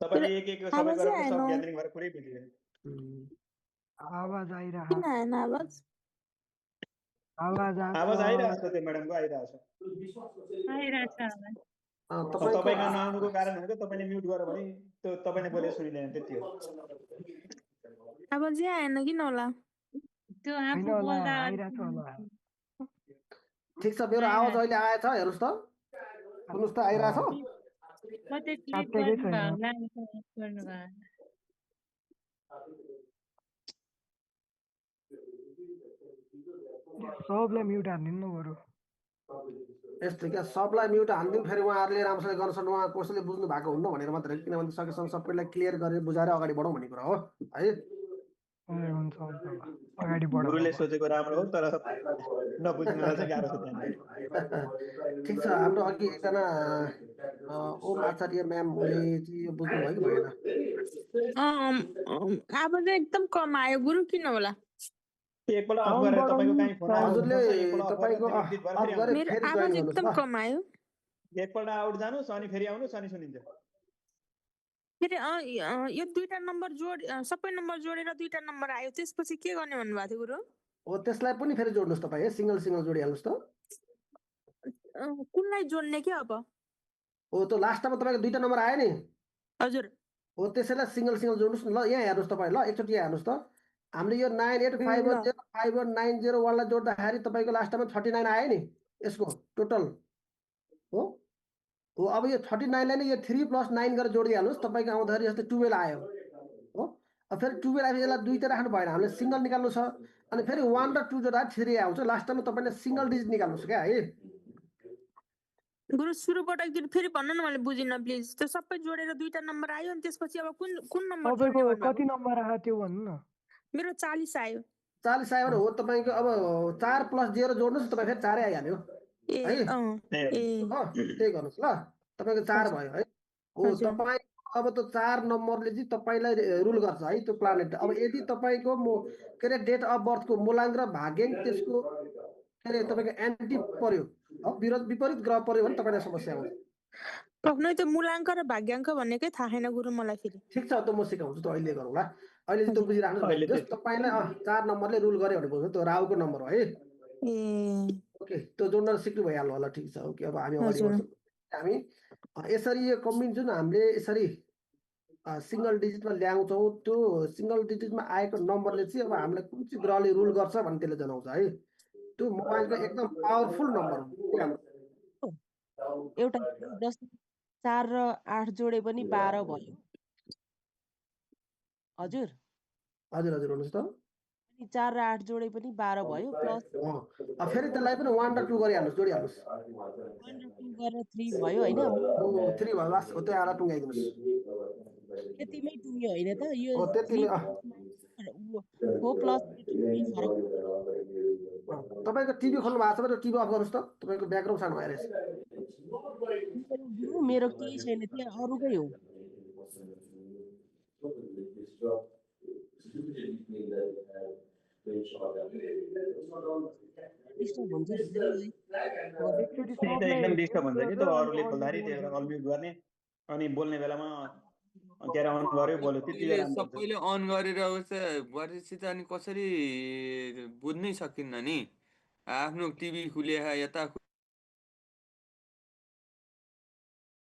तपाईले एक सबै गरेर सब ग्यादरिङ गरेर पुरै बुझिदिनु। आवाज आइरहेको किन आएन आवाज? आवाज आइरहेको छ, त्यो म्याडमको आइरहेको छ। तपाईको नआउनुको कारण हो तपाईले म्युट गर्यो भने त्यो तपाईले बोलेको सुनिदैन, त्यति हो। आवाजै आएन किन होला? त्यो आफू बोल्दा ठिक छ, मेरो आवाज अहिले आएछ हेर्नुहोस् त, सुन्नुहोस् त आइरहेछ। कतै क्लिक गर्नु भयो। सबलाई म्युट हानिदिनु बरु। यस्तो क्या, सबलाई म्युट हानिदिउँ, फेरि उहाँहरूले राम्रोसँग गर्न सक्नु, उहाँ कसैले बुझ्नु भएको हुन्न भनेर मात्रै, किनभने सकेसम्म सबैलाई क्लियर गरेर बुझाएर अगाडि बढौँ भन्ने कुरा हो है। हुन्छ अगाडि बढौँ। गुरुले सोचेको राम्रो हो तर नबुझ्नुलाई चाहिँ गाह्रो छ। ठिक छ, हाम्रो अघि एकजना ओम आचार्य म्यामले चाहिँ यो बुझ्नु भयो कि भएन? आवाज एकदम कम आयो गुरु किन होला? एकपल्ट अफ गरेर तपाईको कहीँ फोन आयो हजुरले तपाईको अफ गरेर मेरो फेरि आवाज जोइन एकदम गर्नुहोस् कम आयो। एकपल्ट आउट जानुहोस् अनि फेरि आउनुहोस् अनि सुनिन्छ। फेरि यो दुईटा नम्बर सबै नम्बर जोडेर दुईटा नम्बर आयो त्यसपछि के गर्ने भन्नुभएको थियो गुरु? हो त्यसलाई पनि फेरि जोड्नुहोस् तपाईँ है, सिङ्गल सिङ्गल जोडिहाल्नुहोस् त। कुनलाई जोड्ने के अब? हो त्यो लास्टमा तपाईँको दुईटा नम्बर आयो नि, हजुर हो त्यसैलाई सिङ्गल सिङ्गल जोड्नुहोस् न। ल यहाँ हेर्नुहोस् तपाईँ, ल एकचोटि यहाँ हेर्नुहोस् त। हामीले यो 9851051901लाई जोड्दाखेरि तपाईँको लास्टमा 39 आयो नि यसको टोटल हो। हो अब यो 39लाई नै यो 3 + 9 गरेर जोडिहाल्नुहोस्, तपाईँको आउँदाखेरि जस्तै 12 आयो हो। अब फेरि 12 आएपछि यसलाई दुईटा राख्नु भएन, हामीले सिङ्गल निकाल्नु छ। अनि फेरि 1 र 2 जोड्दा 3 आउँछ। लास्टमा तपाईँले सिङ्गल डिजिट निकाल्नुहोस् क्या है। गुरु सुरुबाट एकचोटि फेरि भन्नु न, मैले बुझिनँ प्लिज। त्यो सबै जोडेर दुईटा नम्बर आयो अनि त्यसपछि अब कुन नम्बर जोड्ने तपाईँको भन्नुभएको? कति नम्बर आयो त्यो भन्नु न। मेरो 40 आयो। 40 आयो भने हो तपाईँको अब 4 + 0 जोड्नुहोस्, तपाईँ फेरि 4 आइहाल्यो ए है। हो त्यही गर्नुहोस् ल, तपाईँको 4 भयो है। हो तपाईँ अब त्यो 4 नम्बरले चाहिँ तपाईँलाई रुल गर्छ है त्यो प्लानेट। अब यदि तपाईँको के अरे डेट अफ बर्थको मूलाङ्क र भाग्याङ्क त्यसको के अरे तपाईँको एन्टी पर्यो, विपरीत ग्रह पर्यो भने तपाईँलाई समस्या आउँछ। पक्कै त्यो मूलाङ्क र भाग्याङ्क भन्नेकै थाहा छैन गुरु मलाई फेरि। ठिक छ, त म सिकाउँछु त अहिले गरौँला। अहिले चाहिँ त्यो बुझिराख्नुहोस्। जस्ट तपाईँलाई 4 नम्बरले रुल गर्यो भने बुझ्नु, त्यो राहुको नम्बर हो है। ओके त्यो जोड्न सिक्नु भइहाल्नु होला। ठिक छ, ओके अब हामी अगाडि बढ्छौँ। हामी यसरी यो कम्बिनेसन हामीले यसरी सिङ्गल डिजिटमा ल्याउँछौँ। त्यो सिङ्गल डिजिटमा आएको नम्बरले चाहिँ अब हामीलाई कुन चाहिँ ग्रहले रुल गर्छ भन्ने त्यसले जनाउँछ है। त्यो मोबाइलको एकदम पावरफुल नम्बर हो। एउटा 4 र 8 जोडे पनि 12 भयो। हजुर हजुर हजुर भन्नुहोस् त। 4 र 8 जोडे पनि 12 भयो प्लस फेरि त्यसलाई पनि 1 र 2 गरिहाल्नुहोस्, जोडिहाल्नुहोस्। 1 र 2 गरेर 3 भयो होइन? 3 भयो लास्ट हो, त्यो आएर टुङ्गाइदिनुहोस्। त्यतिमै टुङ्ग्यो होइन त? यो हो त्यतिमै। हो प्लस फरक। तपाईँको टिभी खोल्नु भएको छ भने टिभी अफ गर्नुहोस् त, तपाईँको ब्याकग्राउन्ड सानो भइरहेछ। मेरो केही छैन, त्यहाँ अरूकै हो। डिस्टर्ब हुन्छ एकदम डिस्टर्ब हुन्छ कि त्यो अरूले खोल्दाखेरि त्यही अनम्युट गर्ने अनि बोल्ने बेलामा के अरे अन गर्यो बोल्यो त्यति बेला सबैले अन गरेर गरेपछि त अनि कसरी बुझ्नै सकिन्न नि। आफ्नो टिभी खुले यता।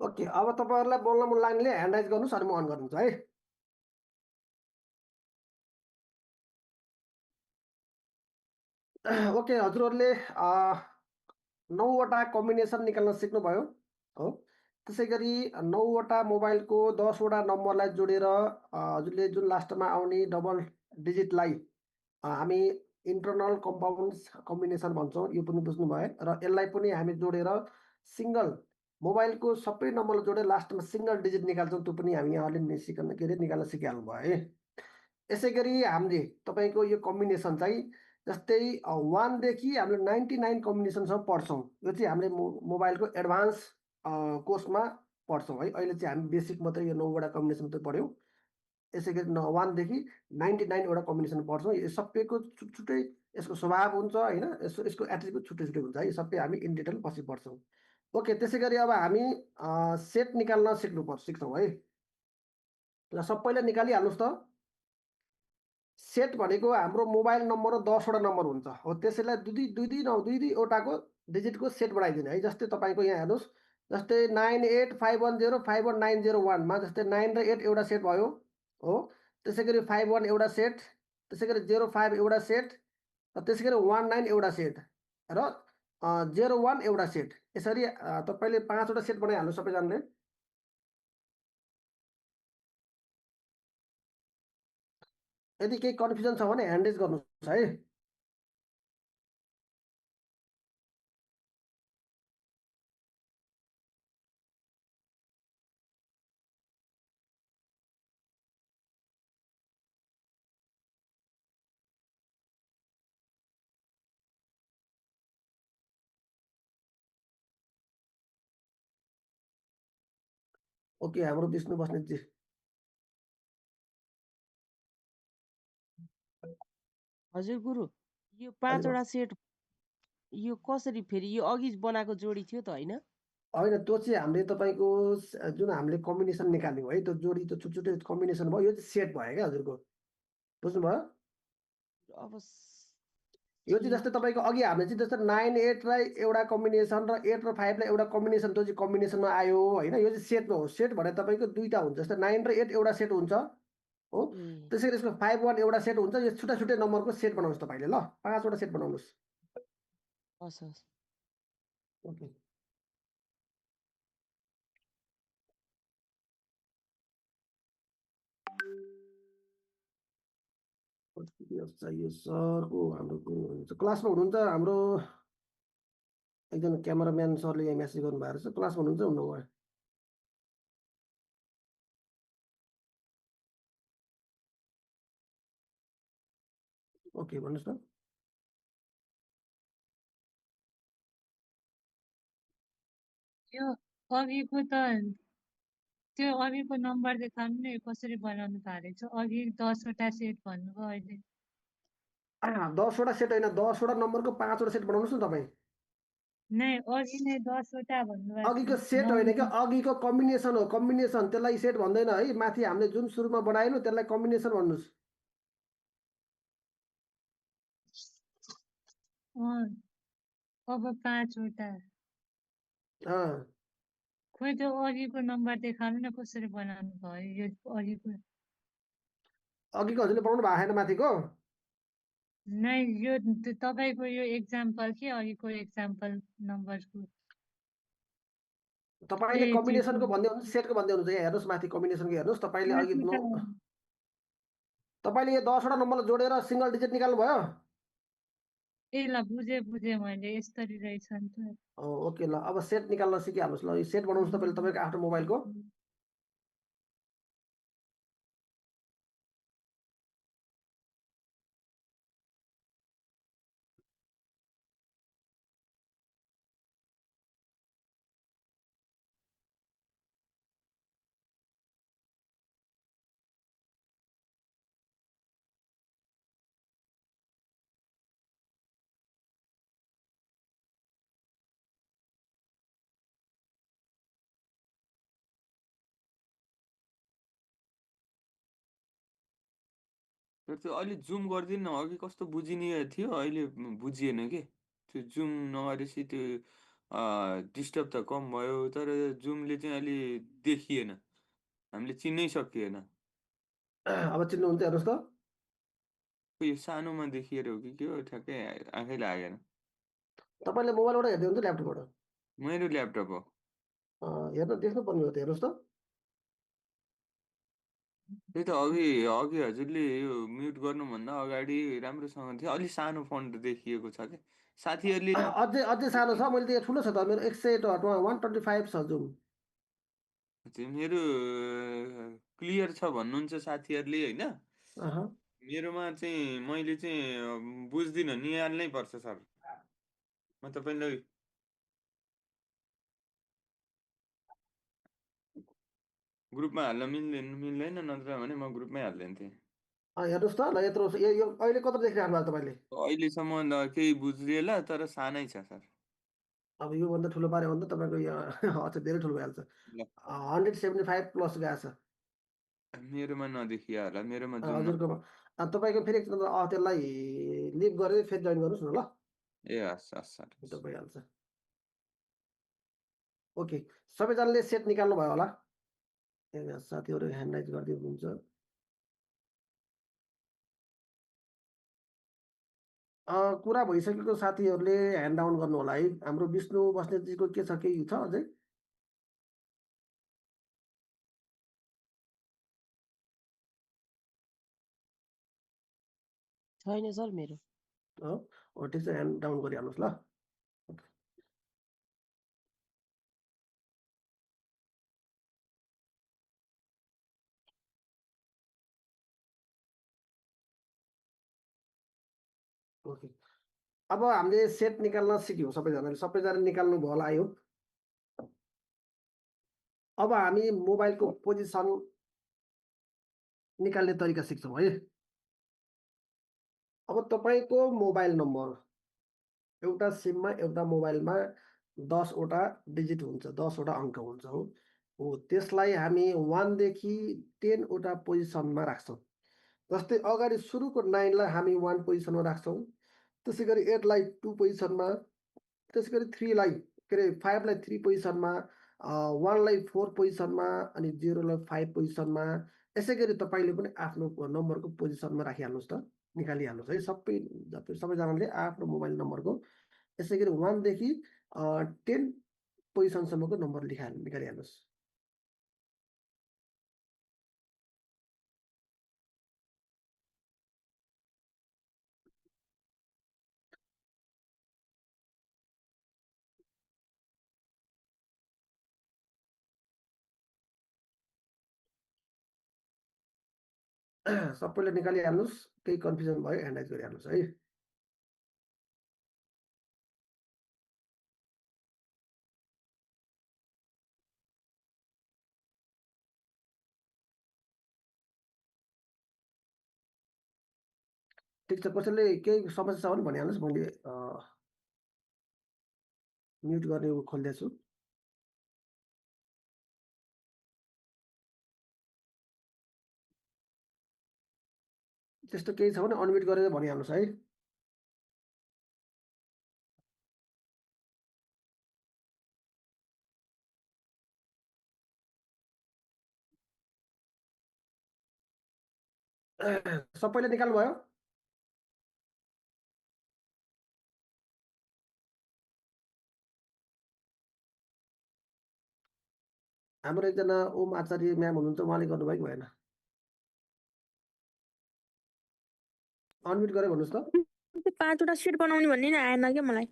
ओके अब तपाईँहरूलाई बोल्न मन लाग्नेले ह्यान्ड राइज गर्नुहोस् अनि म अन गर्नुहुन्छ है। ओके हजुरहरूले 9वटा कम्बिनेसन निकाल्न सिक्नुभयो हो। त्यसै गरी 9वटा मोबाइलको 10वटा नम्बरलाई जोडेर हजुरले जुन लास्टमा आउने डबल डिजिटलाई हामी इन्टरनल कम्पाउन्ड कम्बिनेसन भन्छौँ, यो पनि बुझ्नुभयो। र यसलाई पनि हामी जोडेर सिङ्गल मोबाइलको सबै नम्बरलाई जोडेर लास्टमा सिङ्गल डिजिट निकाल्छौँ, त्यो पनि हामी यहाँहरूले निकाल्न सिकिहाल्नु भयो है। यसै गरी हामीले तपाईँको यो कम्बिनेसन चाहिँ जस्तै 1 देखि हामीले 99 कम्बिनेसनसम्म पढ्छौँ। यो चाहिँ हामीले मोबाइलको एडभान्स कोर्समा पढ्छौँ है। अहिले चाहिँ हामी बेसिक मात्रै यो 9वटा कम्बिनेसन मात्रै पढ्यौँ। यसै गरी 1 देखि 99वटा कम्बिनेसन पढ्छौँ। यो सबैको छुट्टै यसको स्वभाव हुन्छ होइन, यसको एट्रिब्युट छुट्टै छुट्टै हुन्छ है। यो सबै हामी इन डिटेल पछि पढ्छौँ। ओके त्यसै गरी अब हामी सेट निकाल्न सिक्छौँ है। ल सबैले निकालिहाल्नुहोस् त। सेट भनेको हाम्रो मोबाइल नम्बर 10वटा नम्बर हुन्छ हो, त्यसैलाई दुईवटाको डिजिटको सेट बनाइदिने है। जस्तै तपाईँको यहाँ हेर्नुहोस्, जस्तै 9851051901मा जस्तै 9 र 8 एउटा सेट भयो हो। त्यसै गरी 51 एउटा सेट, त्यसै गरी 05 एउटा सेट, र त्यसै गरी 19 एउटा सेट र 01 एउटा सेट। यसरी तपाईँले 5वटा सेट बनाइहाल्नु सबैजनाले। यदि केही कन्फ्युजन छ भने ह्यान्ड रेज गर्नुहोस् है। ओके हाम्रो विष्णु बस्नेतजी। हजुर गुरु, यो 5वटा सेट यो कसरी फेरि यो अघि बनाएको जोडी थियो त होइन? होइन त्यो चाहिँ हामीले तपाईँको जुन हामीले कम्बिनेसन निकाल्यौँ है त्यो जोडी त्यो छुट्टै कम्बिनेसन भयो यो चाहिँ सेट भयो क्या हजुरको बुझ्नुभयो अब यो चाहिँ जस्तै तपाईँको अघि हामीले चाहिँ जस्तै 9 8लाई एउटा कम्बिनेसन र 8 र 5लाई एउटा कम्बिनेसन त्यो चाहिँ कम्बिनेसनमा आयो होइन यो चाहिँ सेटमा हो सेट भने तपाईँको दुईवटा हुन्छ जस्तै 9 र 8 एउटा सेट हुन्छ हो त्यसै गरी यसको 5 1 एउटा सेट हुन्छ यो छुट्टा छुट्टै नम्बरको सेट बनाउनुहोस् तपाईँले ल 5वटा सेट बनाउनुहोस् हस् हस् ओके चाहियो सरको हाम्रो क्लासमा हुनुहुन्छ हाम्रो एकजना क्यामेराम्यान सरले यहाँ मेसेज गर्नुभएको रहेछ क्लासमा हुनुहुन्छ हुनु उहाँ ओके भन्नुहोस् न त्यो अघिको त त्यो अघिको नम्बर देखाउनु नि कसरी बनाउनु थालेको छ अघि 10वटा सेट भन्नुभयो अहिले 10वटा सेट होइन 10वटा नम्बरको 5वटा सेट बनाउनुहोस् न तपाईँ नै अघि नै 10वटा भन्नुभएको अघिको थियो सेट होइन क्या 9 अघिको कम्बिनेसन हो कम्बिनेसन त्यसलाई सेट भन्दैन है माथि हामीले जुन सुरुमा बनाएनौँ त्यसलाई कम्बिनेसन भन्नुहोस् अब 5वटा अँ खोइ त्यो अघिको नम्बर देखाउनु न कसरी बनाउनु भयो यो अघिको अघिको हजुरले बनाउनु भएको छैन माथिको नै यो तपाईँको यो एक्जाम्पल के अघिको एक्जाम्पल नम्बरको तपाईँले कम्बिनेसनको भन्दै हुनुहुन्छ सेटको भन्दै हुनुहुन्छ यहाँ हेर्नुहोस् माथि कम्बिनेसनको हेर्नुहोस् तपाईँले अघि तपाईँले यो 10वटा नम्बरलाई जोडेर सिङ्गल डिजिट निकाल्नु भयो ए ल बुझेँ मैले यसरी रहेछ नि त ओके ल अब सेट निकाल्न सिकिहाल्नुहोस् ल यो सेट बनाउनुहोस् तपाईँले तपाईँको आफ्नो मोबाइलको त्यो अलि जुम गरिदिनु न अघि कस्तो बुझिने थियो अहिले बुझिएन कि त्यो जुम नगरेपछि त्यो डिस्टर्ब त कम भयो तर जुमले चाहिँ अलि देखिएन हामीले चिन्नै सकिएन अब चिन्नुहुन्छ हेर्नुहोस् त यो सानोमा देखिएर हो कि के हो ठ्याक्कै आँखै लागेन तपाईँले मोबाइलबाट हेर्दै हुन्छ ल्यापटपबाट मेरो ल्यापटप हो हेर्न देख्नुपर्ने हो त हेर्नुहोस् त त्यही त अघि अघि हजुरले यो म्युट गर्नुभन्दा अगाडि राम्रोसँग थियो अलि सानो फन्ट देखिएको छ कि साथीहरूले अझै सानो छ मैले त यहाँ ठुलो छ त मेरो 125 छ जुम मेरो क्लियर छ भन्नुहुन्छ साथीहरूले होइन अहँ मेरोमा चाहिँ मैले चाहिँ बुझ्दिनँ निहाल्नै पर्छ सर म तपाईँलाई ग्रुपमा हाल्न मिल्दैन नत्र भने म ग्रुपमै हालिदिन्थेँ हेर्नुहोस् त ल यत्रो यो अहिले कत्रो देखिरहनु भएको तपाईँले अहिलेसम्म केही बुझिएला तर सानै छ सर अब योभन्दा ठुलो पाऱ्यो भने त तपाईँको यहाँ अच्छा धेरै ठुलो भइहाल्छ 175 प्लस गएको छ मेरोमा नदेखिया होला मेरोमा जुम हजुरकोमा तपाईँको फेरि एकचोटि त्यसलाई लिभ गरेर फेरि जोइन गर्नुहोस् न ल ए हस् हस् सर त्यो भइहाल्छ ओके सबैजनाले सेट निकाल्नु भयो होला साथीहरू ह्यान्ड राइज गरिदिनु हुन्छ कुरा भइसकेको साथीहरूले ह्यान्ड डाउन गर्नु होला है हाम्रो विष्णु बस्नेतजीको के छ केही छ अझै छैन सर मेरो हो ठिक छ ह्यान्ड डाउन गरिहाल्नुहोस् ल ओके अब हामीले सेट निकाल्न सिक्यौँ सबैजना निकाल्नु भयो होला आयो अब हामी मोबाइलको पोजिसन निकाल्ने तरिका सिक्छौँ है अब तपाईँको मोबाइल नम्बर एउटा सिममा एउटा मोबाइलमा 10वटा डिजिट हुन्छ, 10वटा अङ्क हुन्छ हो। त्यसलाई हामी 1 देखि 10वटा पोजिसनमा राख्छौँ। जस्तै अगाडि सुरुको 9 लाई हामी 1 पोजिसनमा राख्छौँ, त्यसै गरी 8 लाई 2 पोजिसनमा, त्यसै गरी 3 लाई के अरे 5 लाई 3 पोजिसनमा, 1 लाई 4 पोजिसनमा, अनि 0 लाई 5 पोजिसनमा। यसै गरी तपाईँले पनि आफ्नो नम्बरको पोजिसनमा राखिहाल्नुहोस् त, निकालिहाल्नुहोस् है। सबैजनाले आफ्नो मोबाइल नम्बरको यसै गरी 1 देखि 10 पोजिसनसम्मको नम्बर निकालिहाल्नुहोस्। सबैले निकालिहाल्नुहोस्, केही कन्फ्युजन भयो ह्यान्ड राइज गरिहाल्नुहोस् है। ठिक छ, कसैले केही समस्या छ भने भनिहाल्नुहोस्, मैले म्युट गर्ने खोल्दैछु। त्यस्तो केही छ भने अनम्युट गरेर भनिहाल्नुहोस् है। सबैले निकाल्नुभयो? हाम्रो एकजना ओम आचार्य म्याम हुनुहुन्छ, उहाँले गर्नुभयो कि भएन? अनम्युट गरेर भन्नुहोस् त। 5वटा सिट बनाउने भन्ने नि आएन क्या मलाई।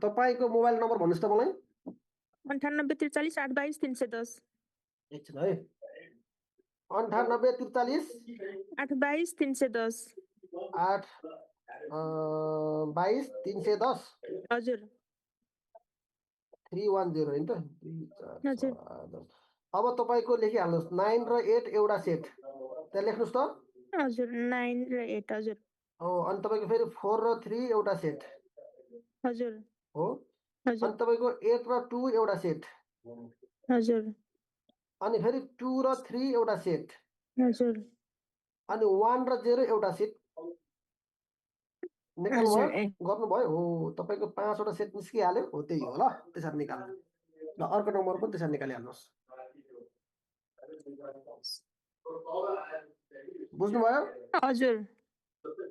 तपाईँको मोबाइल नम्बर भन्नुहोस् त मलाई। 98 43 822 310। एकछिन है, 98 43 822 310। 8 22 310। हजुर 310 होइन त? 3 4 हजुर 6 10। अब तपाईँको लेखिहाल्नुहोस् 9 र 8 एउटा सेट, त्यहाँ लेख्नुहोस् त। हजुर 9 र 8 हजुर हो, अनि तपाईँको फेरि 4 र 3 एउटा सेट हजुर हो, हजुर अनि तपाईँको 8 र 2 एउटा सेट, हजुर अनि फेरि 2 र 3 एउटा सेट, हजुर अनि 1 र 0 एउटा सेट निकाल्नुभयो, गर्नुभयो हो। तपाईँको 5वटा सेट निस्किहाल्यो हो, त्यही हो ल। त्यसरी निकाल्नु ल, अर्को नम्बर पनि त्यसरी निकालिहाल्नुहोस्। बुझ्नुभयो? हजुर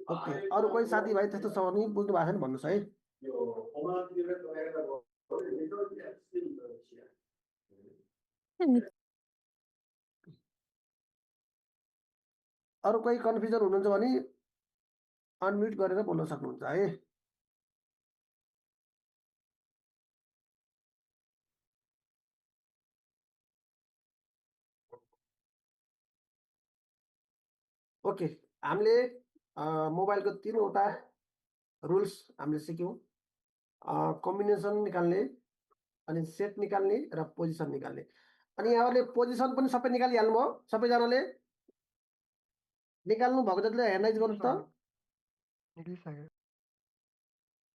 ओके, अरू कोही साथीभाइ त्यस्तो छ भने बुझ्नु भएको छैन भन्नुहोस् है। अरू कोही कन्फ्युजन हुनुहुन्छ भने अनम्युट गरेर बोल्न सक्नुहुन्छ है। ओके, हामीले मोबाइलको 3वटा रुल्स हामीले सिक्यौँ। कम्बिनेसन निकाल्ने, अनि सेट निकाल्ने र पोजिसन निकाल्ने। अनि यहाँहरूले पोजिसन पनि सबै निकालिहाल्नुभयो? सबैजनाले निकाल्नु भएको जतिले ह्यान्ड राइज गर्नुहोस् त।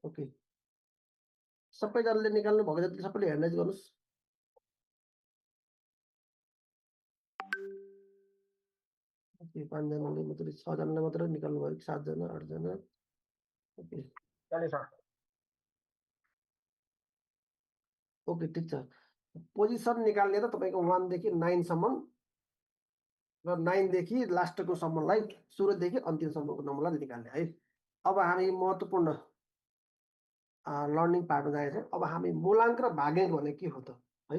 ओके, सबैजनाले निकाल्नु भएको जतिले सबैले ह्यान्ड राइज गर्नुहोस्। ओके, 5 जनाले मात्रै, 6 जनाले मात्रै निकाल्नु भयो कि 7 जना 8 जना? ओके ओके, ठिक छ। पोजिसन निकाल्ने त तपाईँको 1 देखि 9 सम्म र 9 देखि लास्टको सम्मलाई, सुरुदेखि अन्तिमसम्मको नम्बरलाई निकाल्ने है। अब हामी महत्त्वपूर्ण लर्निङ पार्टमा जाने छौँ। अब हामी मूलाङ्क र भागाङ्क भने के हो त है,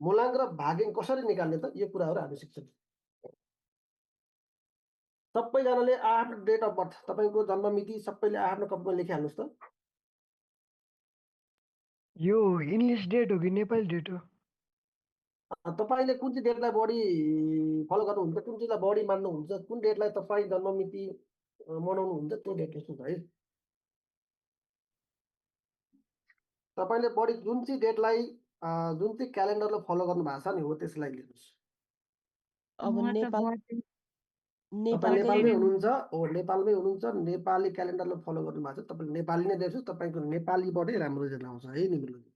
मूलाङ्क र भागाङ्क कसरी निकाल्ने त, यो कुराहरू हामी सिक्छौँ। सबैजनाले आफ्नो डेट अफ बर्थ, तपाईँको जन्ममिति सबैले आफ्नो कपीमा लेखिहाल्नुहोस् त। यो इङ्ग्लिस डेट हो कि नेपाली डेट हो? तपाईँले कुन चाहिँ डेटलाई बढी फलो गर्नुहुन्छ, कुन चाहिँलाई बढी मान्नुहुन्छ, कुन डेटलाई तपाईँ जन्ममिति मनाउनुहुन्छ, त्यो डेट लेख्नुहोस् है। तपाईँले बढी जुन चाहिँ डेटलाई, जुन चाहिँ क्यालेन्डरलाई फलो गर्नु भएको छ नि हो, त्यसलाई लेख्नुहोस्। अब म त नेपाल birthday तपाईँ नेपालकै नेपालमै हुनुहुन्छ नेपालमै हुनुहुन्छ नेपाली क्यालेन्डरलाई फलो गर्नु भएको छ तपाईँले नेपाली नै देख्छु तपाईँको नेपालीबाटै राम्रो रिजल्ट आउँछ है निम्रोजी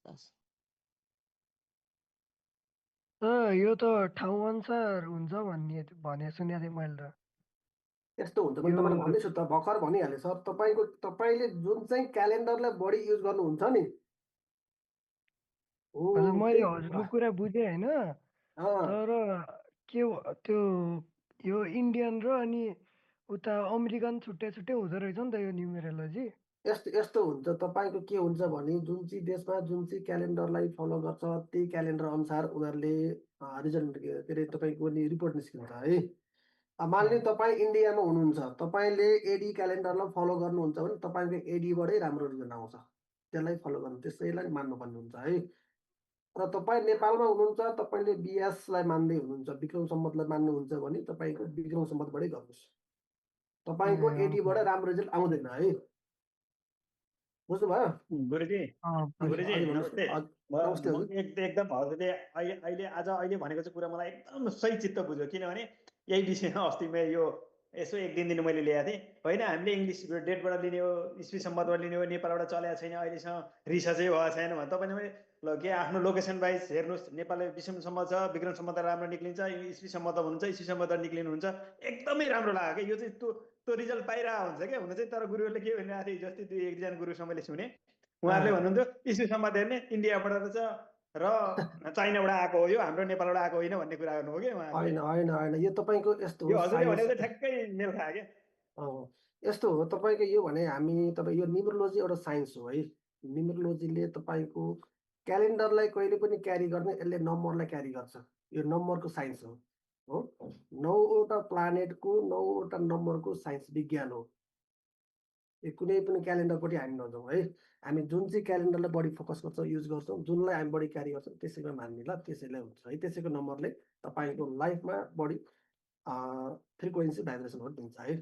हस्। यो त ठाउँ अनुसार हुन्छ भने सुनेको थिएँ मैले त यस्तो हुन्छ भने यो तपाईँलाई भन्दैछु त भर्खर भनिहालेँ सर तपाईँले जुन चाहिँ क्यालेन्डरलाई बढी युज गर्नुहुन्छ नि हो हजुर मैले त्यही हजुरको कुरा बुझेँ होइन तर के त्यो यो इन्डियन र अनि उता अमेरिकन छुट्टै छुट्टै हुँदो रहेछ नि त यो न्युमेरोलोजी यस्तो हुन्छ तपाईँको के हुन्छ भने जुन चाहिँ देशमा जुन चाहिँ क्यालेन्डरलाई फलो गर्छ त्यही क्यालेन्डर अनुसार उनीहरूले रिजल्ट के अरे तपाईँको नि रिपोर्ट निस्किन्छ है मान्ने तपाईँ इन्डियामा हुनुहुन्छ तपाईँले एडी क्यालेन्डरलाई फलो गर्नुहुन्छ भने तपाईँको एडीबाटै राम्रो रिजल्ट आउँछ त्यसलाई फलो गर्नु त्यसैलाई मान्नुपर्ने हुन्छ है र तपाईँ नेपालमा हुनुहुन्छ तपाईँले बिएसलाई मान्दै हुनुहुन्छ विक्रम सम्वतलाई मान्नुहुन्छ भने तपाईँको विक्रम सम्वतबाटै गर्नुहोस् तपाईँको एडीबाट राम्रो रिजल्ट आउँदैन है बुझ्नुभयो गुरुजी नमस्ते नमस्ते हजुर एकदम हजुरले अहिले भनेको चाहिँ कुरा मलाई एकदम सही चित्त बुझ्यो किनभने यही विषयमा अस्ति मैले यो यसो एक दिन मैले ल्याएको थिएँ होइन हामीले इङ्ग्लिस डेटबाट लिने हो इस्वी सम्बन्धबाट लिने हो नेपालबाट चलेको छैन अहिलेसम्म रिसर्चै भएको छैन भने तपाईँले मैले ल के आफ्नो लोकेसन वाइज हेर्नुहोस् नेपालले विषम सम्बन्ध छ विक्रम सम्बन्ध राम्रो निक्लिन्छ इस्वी सम्बन्ध हुनुहुन्छ इस्वी सम्बन्ध निक्लिनुहुन्छ एकदमै राम्रो लाग्यो क्या यो चाहिँ त्यो रिजल्ट पाइरहेको हुन्छ क्या हुन चाहिँ तर गुरुहरूले के भनिरहेको थियो जस्तै दुई एकजना गुरुसँग मैले सुने उहाँहरूले भन्नुहुन्थ्यो इस्वी सम्बन्ध हेर्ने इन्डियाबाट रहेछ र चाइनाबाट आएको हो यो हाम्रो नेपालबाट आएको होइन भन्ने कुरा गर्नुभयो कि उहाँहरूले होइन यो तपाईँको यस्तो यो हजुरले भनेको चाहिँ ठ्याक्कै मेल खायो क्या यस्तो हो तपाईँको यो भने हामी तपाईँ यो न्युमरोलोजी एउटा साइन्स हो है न्युमरोलोजीले तपाईँको क्यालेन्डरलाई कहिले पनि क्यारी गर्ने यसले नम्बरलाई क्यारी गर्छ यो नम्बरको साइन्स हो 9वटा प्लानेटको 9वटा नम्बरको साइन्स विज्ञान हो यो कुनै पनि क्यालेन्डरपट्टि हामी नजाउँ है हामी जुन चाहिँ क्यालेन्डरलाई बढी फोकस गर्छौँ युज गर्छौँ जुनलाई हामी बढी क्यारी गर्छौँ त्यसैमा मान्ने ल त्यसैलाई हुन्छ है त्यसैको नम्बरले तपाईँको लाइफमा बढी फ्रिक्वेन्सी भाइब्रेसनहरू दिन्छ है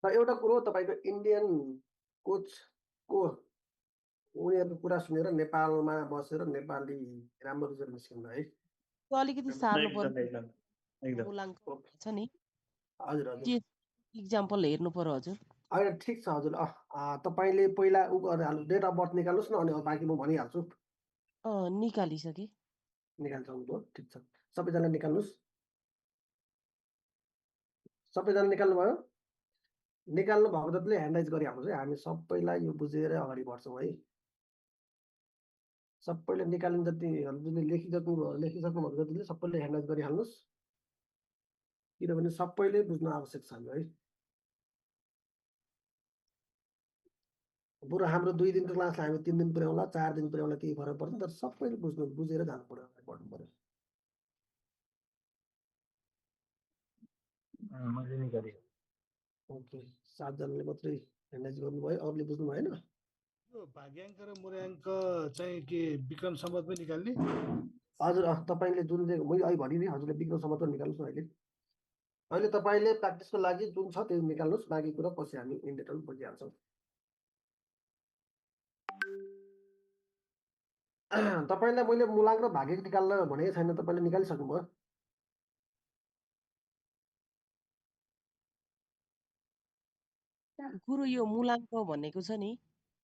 र एउटा कुरो तपाईँको इन्डियन कोचको उनीहरूको कुरा सुनेर नेपालमा बसेर नेपाली राम्रो रिजल्ट निस्किन्छ है अलिकति सार्नु पर्छ नि हजुर इक्जाम्पल हेर्नु पर्यो हजुर होइन ठिक छ हजुर तपाईँले पहिला उ गरेर हाल्नु डेट अफ बर्थ निकाल्नुहोस् न अनि बाँकी म भनिहाल्छु निकालिसकेँ निकाल्नु ठिक छ सबैजना निकाल्नुहोस् सबैजना निकाल्नुभयो निकाल्नु भएको जतिले ह्यान्डराइज गरिहाल्नुहोस् है हामी सबैलाई यो बुझेर अगाडि बढ्छौँ है सबैले निकाल्नु जति लेखिसक्नु भएको जतिले सबैले ह्यान्डराइज गरिहाल्नुहोस् किनभने सबैले बुझ्न आवश्यक छ है बरु हाम्रो 2 दिनको क्लासलाई हामी 3 दिन पुर्याउला 4 दिन पुर्याउला केही फरक पर्दैन तर सबैले बुझेर जानु पर्यो पढ्नु पर्यो मैले निकालेँ ओके 7 जनाले मात्रै ह्यान्डराइज गर्नुभयो अरूले बुझ्नु भएन यो भाग्याङ्क र मूल्याङ्क चाहिँ के विक्रम सम्बन्ध पनि निकाल्ने हजुर तपाईँले जुन चाहिँ मैले अहिले भनिदिएँ हजुरले विक्रम सम्बन्ध निकाल्नुहोस् न अहिले तपाईँले प्र्याक्टिसको लागि जुन छ त्यो निकाल्नुहोस् बाँकी कुरा पछि हामी इन डिटेल बुझिहाल्छौँ तपाईँलाई मैले मूलाङ्क र भाग्यक निकाल्न भनेको छैन तपाईँले निकालिसक्नुभयो गुरु यो मूलाङ्क भनेको छ नि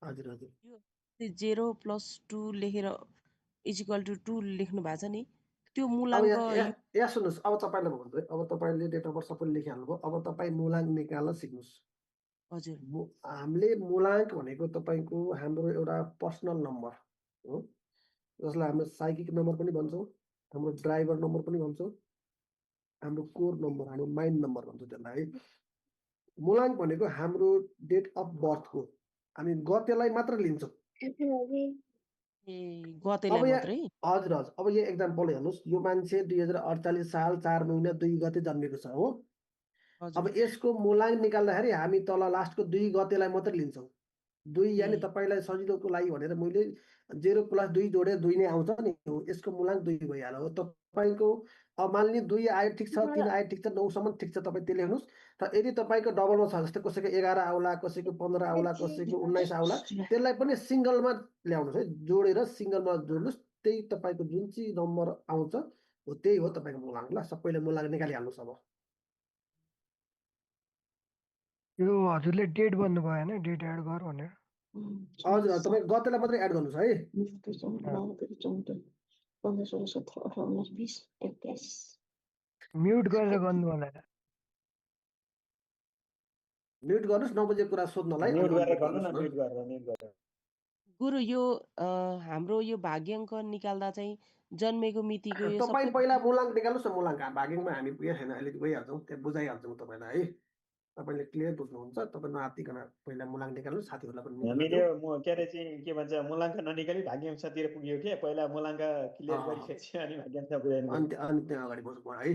हजुर हजुर यो 0+2 लेखेर इक्वल टु 2 लेख्नु भएको छ नि त्यो मूलाङ्क यहाँ सुन्नुहोस् अब तपाईँले भन्नु अब तपाईँले डेट अफ बर्थ सबै लेखिहाल्नुभयो अब तपाईँ मूलाङ्क निकाल्न सिक्नुहोस् हजुर हामीले मूलाङ्क भनेको तपाईँको हाम्रो एउटा पर्सनल नम्बर हो जसलाई हाम्रो साइकिक नम्बर पनि भन्छौँ हाम्रो ड्राइभर नम्बर पनि भन्छौँ हाम्रो कोर नम्बर हाम्रो माइन्ड नम्बर भन्छौँ त्यसलाई है मूलाङ्क भनेको हाम्रो डेट अफ बर्थको हामी गतेलाई मात्र लिन्छौँ हजुर अब यो एक्जाम्पल हेर्नुहोस् यो मान्छे 2048 साल 4 महिना 2 गते जन्मेको छ हो अब यसको मूलाङ्क निकाल्दाखेरि हामी तल लास्टको 2 गतेलाई मात्र लिन्छौँ 2 यानि तपाईँलाई सजिलोको लागि भनेर मैले 0+2 जोडेर 2 नै आउँछ नि यसको मूलाङ्क 2 भइहाल्यो हो तपाईँको अब मान्ने 2 आयो ठिक छ 3 आयो ठिक छ 9 सम्म ठिक छ तपाईँ त्यो लेख्नुहोस् तर यदि तपाईँको डबलमा छ जस्तै कसैको 11 आउला कसैको 15 आउला कसैको 19 आउला त्यसलाई पनि सिङ्गलमा ल्याउनुहोस् है जोडेर सिङ्गलमा जोड्नुहोस् त्यही तपाईँको जुन चाहिँ नम्बर आउँछ हो त्यही हो तपाईँको मूलाङ्क। ल सबैले मूलाङ्क निकालिहाल्नुहोस् अब। यो हजुरले डेट भन्नुभयो होइन, डेट एड गर भनेर। हजुर तपाईँ गतेलाई मात्रै एड गर्नुहोस् है। 15, 16, 17, 18, 19, 20, 21। म्युट गरेर गर्नु होला। म्युट गर्नुहोस्, नबुझेको कुरा सोध्नलाई। म्युट गरेर गर्नु न, म्युट गरेर। गुरु यो हाम्रो यो भाग्याङ्क निकाल्दा चाहिँ जन्मेको मितिको यो तपाईँ सबै पहिला मूलाङ्क निकाल्नुहोस् न। मूलाङ्क भाग्यमा हामी पुगेको छैन, अहिले गइहाल्छौँ, त्यहाँ बुझाइहाल्छौँ तपाईँलाई है। तपाईँले क्लियर बुझ्नुहुन्छ, तपाईँ नआत्तिकन पहिला मूलाङ्क निकाल्नुहोस्, साथीहरूलाई पनि हामीले के अरे चाहिँ के भन्छ मूलाङ्क ननिकाली भाग्यांशतिर पुग्यो के पहिला मूलाङ्क क्लियर गरिसकेपछि अनि भाग्यांश बुझाइनु अनि त्यहाँ अगाडि बस्नु है।